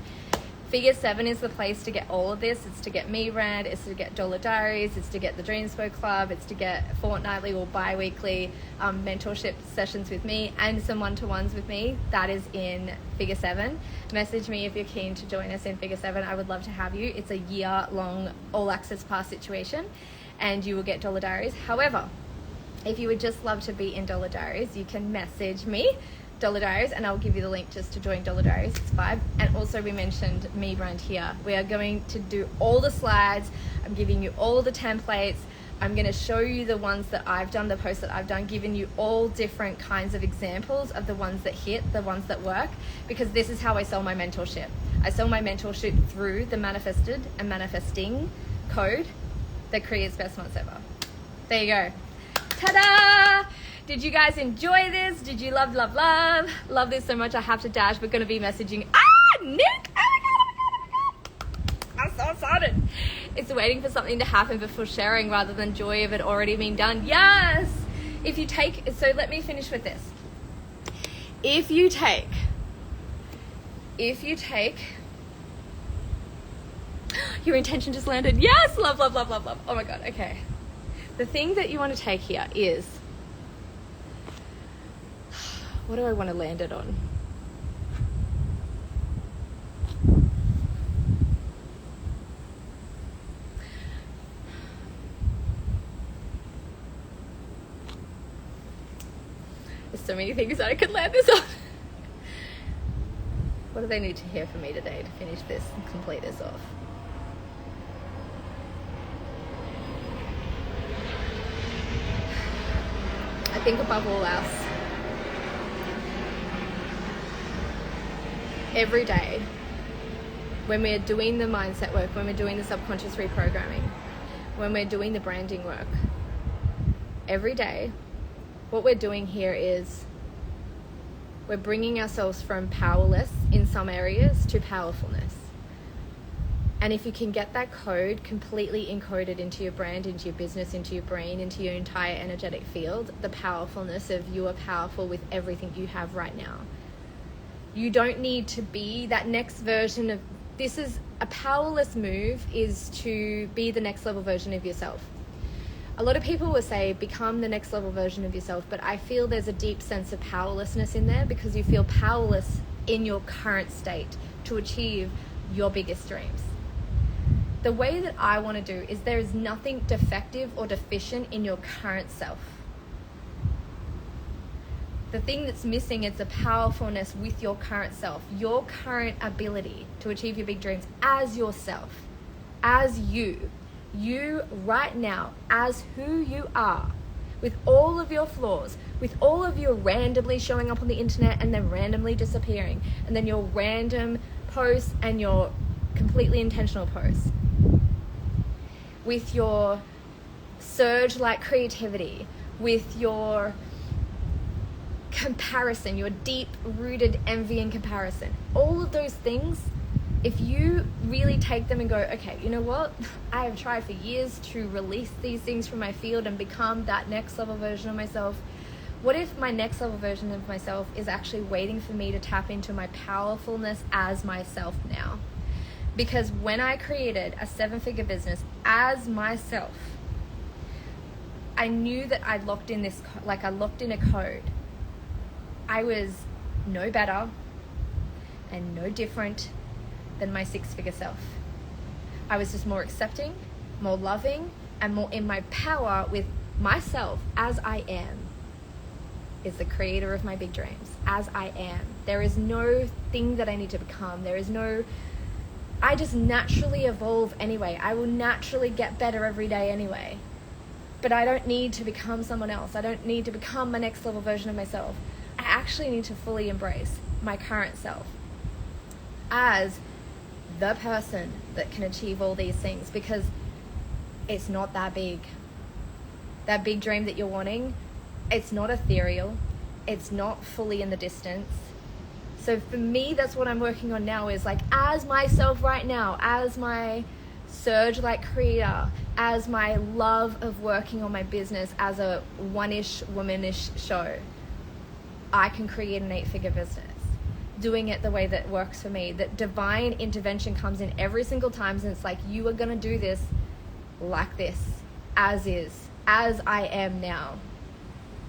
Figure 7 is the place to get all of this. It's to get Me Brand, it's to get Dollar Diaries, it's to get the Dreamspo Club, it's to get fortnightly or bi-weekly mentorship sessions with me, and some one-to-ones with me. That is in Figure 7. Message me if you're keen to join us in Figure 7. I would love to have you. It's a year-long all-access pass situation, and you will get Dollar Diaries. However, if you would just love to be in Dollar Diaries, you can message me, Dollar Diaries, and I'll give you the link just to join Dollar Diaries. It's $5. And also, we mentioned Me Brand here. We are going to do all the slides. I'm giving you all the templates. I'm going to show you the ones that I've done, the posts that I've done, giving you all different kinds of examples of the ones that hit, the ones that work, because this is how I sell my mentorship. I sell my mentorship through the manifested and manifesting code that creates best months ever. There you go. Ta-da! Did you guys enjoy this? Did you love this so much? I have to dash. We're going to be messaging. Nick! Oh my God. I'm so excited. It's waiting for something to happen before sharing, rather than joy of it already being done. Yes! So let me finish with this. If you take, your intention just landed. Yes! Love. Oh my God, okay. The thing that you want to take here is, what do I want to land it on? There's so many things that I could land this on. What do they need to hear from me today to finish this and complete this off? I think above all else, every day, when we're doing the mindset work, when we're doing the subconscious reprogramming, when we're doing the branding work, every day, what we're doing here is we're bringing ourselves from powerless in some areas to powerfulness. And if you can get that code completely encoded into your brand, into your business, into your brain, into your entire energetic field, the powerfulness of you are powerful with everything you have right now. You don't need to be that next version of, this is a powerless move, is to be the next level version of yourself. A lot of people will say become the next level version of yourself, but I feel there's a deep sense of powerlessness in there because you feel powerless in your current state to achieve your biggest dreams. The way that I want to do is there is nothing defective or deficient in your current self. The thing that's missing is the powerfulness with your current self, your current ability to achieve your big dreams as yourself, as you right now, as who you are, with all of your flaws, with all of your randomly showing up on the internet and then randomly disappearing, and then your random posts and your completely intentional posts, with your surge-like creativity, with your comparison, your deep-rooted envy and comparison. All of those things, if you really take them and go, okay, you know what? I have tried for years to release these things from my field and become that next level version of myself. What if my next level version of myself is actually waiting for me to tap into my powerfulness as myself now? Because when I created a 7-figure business as myself, I knew that I locked in this, like I locked in a code. I was no better and no different than my 6-figure self. I was just more accepting, more loving, and more in my power with myself as I am, is the creator of my big dreams, as I am. There is no thing that I need to become. There is no, I just naturally evolve anyway. I will naturally get better every day anyway. But I don't need to become someone else. I don't need to become my next level version of myself. I actually need to fully embrace my current self as the person that can achieve all these things, because it's not that big. That big dream that you're wanting, it's not ethereal. It's not fully in the distance. So for me, that's what I'm working on now, is like as myself right now, as my surge-like creator, as my love of working on my business as a one-ish, womanish show, I can create an 8-figure business, doing it the way that works for me. That divine intervention comes in every single time, and it's like, you are going to do this like this, as is, as I am now.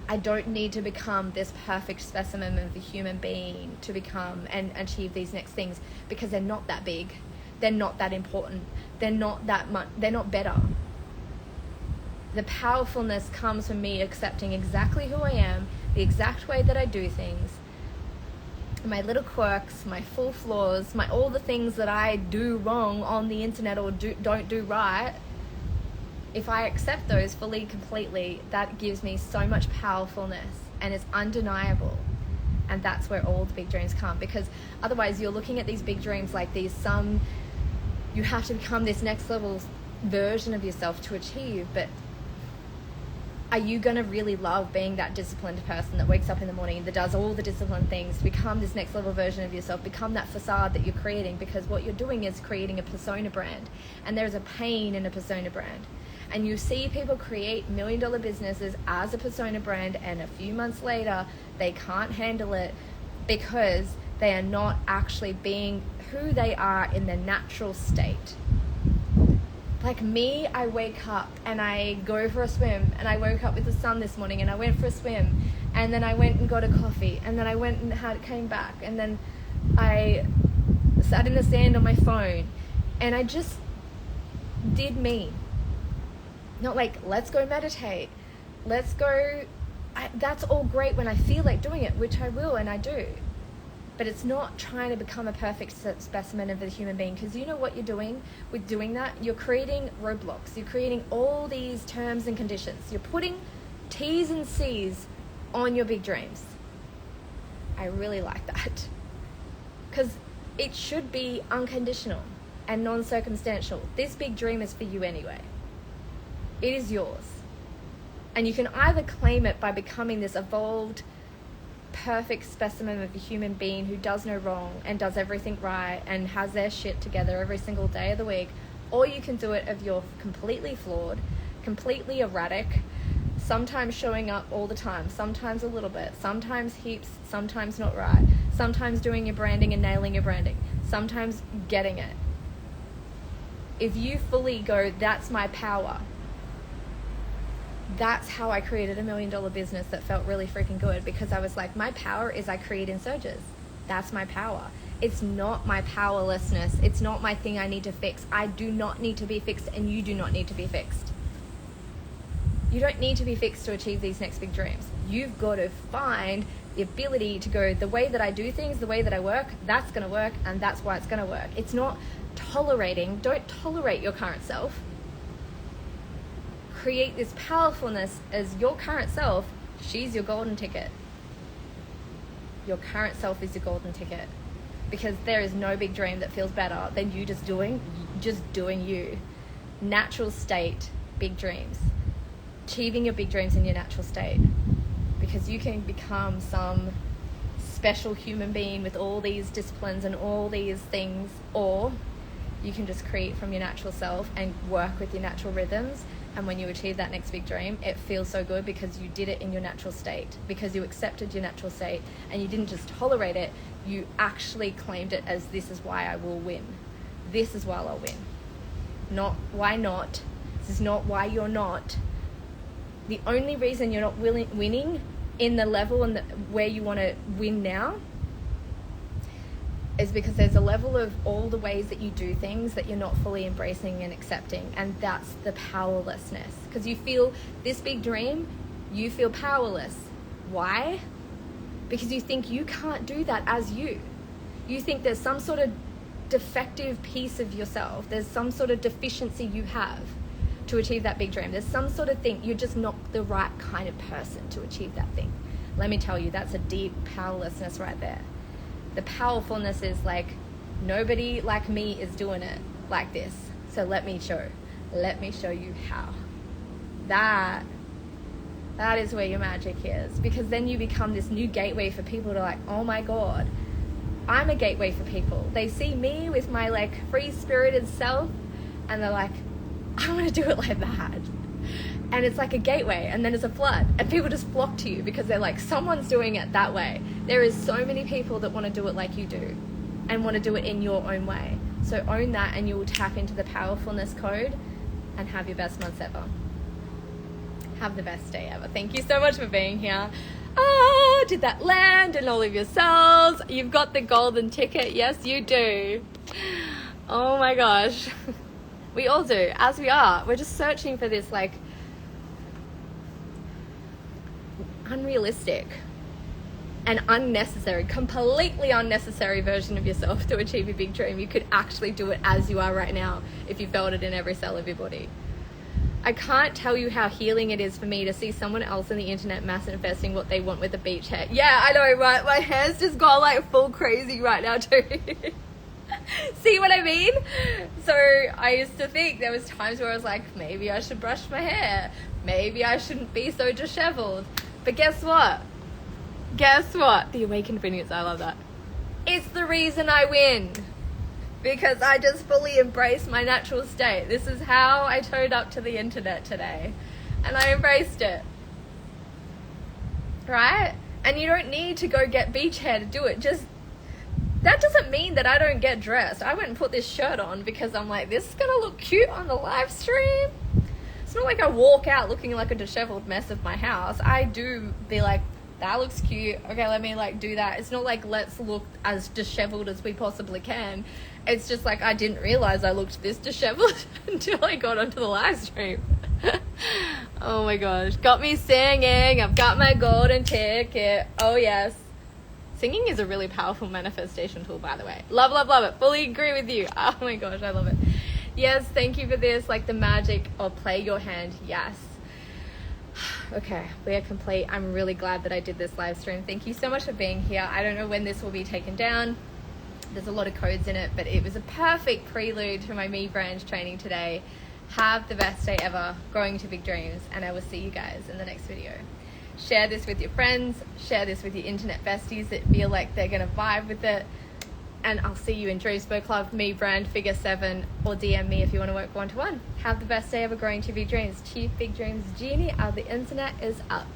I don't need to become this perfect specimen of a human being to become and achieve these next things, because they're not that big. They're not that important. They're not that much. They're not better. The powerfulness comes from me accepting exactly who I am, the exact way that I do things, my little quirks, my full flaws, my all the things that I do wrong on the internet or don't do right. If I accept those fully, completely, that gives me so much powerfulness, and it's undeniable. And that's where all the big dreams come, because otherwise you're looking at these big dreams like these you have to become this next level version of yourself to achieve. But are you going to really love being that disciplined person that wakes up in the morning, that does all the disciplined things, become this next level version of yourself, become that facade that you're creating? Because what you're doing is creating a persona brand, and there's a pain in a persona brand. And you see people create $1 million businesses as a persona brand, and a few months later they can't handle it because they are not actually being who they are in their natural state. Like me, I wake up and I go for a swim, and I woke up with the sun this morning and I went for a swim, and then I went and got a coffee, and then I went and came back, and then I sat in the sand on my phone, and I just did me. Not like, let's go meditate, let's go, that's all great when I feel like doing it, which I will and I do. But it's not trying to become a perfect specimen of a human being, because you know what you're doing with doing that? You're creating roadblocks. You're creating all these terms and conditions. You're putting T's and C's on your big dreams. I really like that, because it should be unconditional and non-circumstantial. This big dream is for you anyway. It is yours. And you can either claim it by becoming this evolved, perfect specimen of a human being who does no wrong and does everything right and has their shit together every single day of the week, or you can do it if you're completely flawed, completely erratic, sometimes showing up all the time, sometimes a little bit, sometimes heaps, sometimes not right, sometimes doing your branding and nailing your branding, sometimes getting it. If you fully go, that's my power. That's how I created $1 million business that felt really freaking good, because I was like, my power is I create insurgers. That's my power. It's not my powerlessness. It's not my thing I need to fix. I do not need to be fixed, and you do not need to be fixed. You don't need to be fixed to achieve these next big dreams. You've got to find the ability to go, the way that I do things, the way that I work, that's going to work, and that's why it's going to work. It's not tolerating. Don't tolerate your current self. Create this powerfulness as your current self. She's your golden ticket. Your current self is your golden ticket, because there is no big dream that feels better than you just doing you. Natural state, big dreams. Achieving your big dreams in your natural state, because you can become some special human being with all these disciplines and all these things, or you can just create from your natural self and work with your natural rhythms. And when you achieve that next big dream, it feels so good because you did it in your natural state, because you accepted your natural state and you didn't just tolerate it, you actually claimed it as, this is why I will win. This is why I'll win. Not why not. This is not why you're not. The only reason you're not winning in the level and where you want to win now is because there's a level of all the ways that you do things that you're not fully embracing and accepting, and that's the powerlessness. Because you feel this big dream, you feel powerless. Why? Because you think you can't do that as you. You think there's some sort of defective piece of yourself, there's some sort of deficiency you have to achieve that big dream. There's some sort of thing, you're just not the right kind of person to achieve that thing. Let me tell you, that's a deep powerlessness right there. The powerfulness is like, nobody like me is doing it like this, so let me show you how. That is where your magic is, because then you become this new gateway for people to like, oh my God, I'm a gateway for people. They see me with my like free-spirited self and they're like, I want to do it like that. And it's like a gateway, and then it's a flood, and people just flock to you because they're like, someone's doing it that way. There is so many people that want to do it like you do and want to do it in your own way. So own that, and you will tap into the powerfulness code and have your best months ever. Have the best day ever. Thank you so much for being here. Oh, did that land in all of your cells? You've got the golden ticket. Yes, you do. Oh my gosh. We all do, as we are. We're just searching for this like unrealistic and unnecessary, completely unnecessary version of yourself to achieve your big dream. You could actually do it as you are right now if you felt it in every cell of your body. I can't tell you how healing it is for me to see someone else on the internet manifesting what they want with a beach hair. Yeah, I know, right? My hair's just gone like full crazy right now too. See what I mean? So I used to think there was times where I was like, maybe I should brush my hair. Maybe I shouldn't be so disheveled. But guess what? The awakened Phoenix, I love that. It's the reason I win. Because I just fully embrace my natural state. This is how I turned up to the internet today. And I embraced it. Right? And you don't need to go get beach hair to do it. That doesn't mean that I don't get dressed. I went and put this shirt on because I'm like, this is going to look cute on the live stream. It's not like I walk out looking like a disheveled mess of my house. I do be like, that looks cute. Okay, let me like do that. It's not like, let's look as disheveled as we possibly can. It's just like, I didn't realize I looked this disheveled until I got onto the live stream. Oh my gosh. Got me singing. I've got my golden ticket. Oh yes. Singing is a really powerful manifestation tool, by the way. Love, love, love it. Fully agree with you. Oh my gosh, I love it. Yes, thank you for this. Like the magic of play your hand. Yes. Okay, we are complete. I'm really glad that I did this live stream. Thank you so much for being here. I don't know when this will be taken down. There's a lot of codes in it, but it was a perfect prelude to my Me Brand training today. Have the best day ever, growing to big dreams, and I will see you guys in the next video. Share this with your friends. Share this with your internet besties that feel like they're going to vibe with it. And I'll see you in Dreamspo Club, me, Brand, Figure 7, or DM me if you want to work one-to-one. Have the best day ever growing to big dreams. Achieve big dreams. Genie of the internet is up.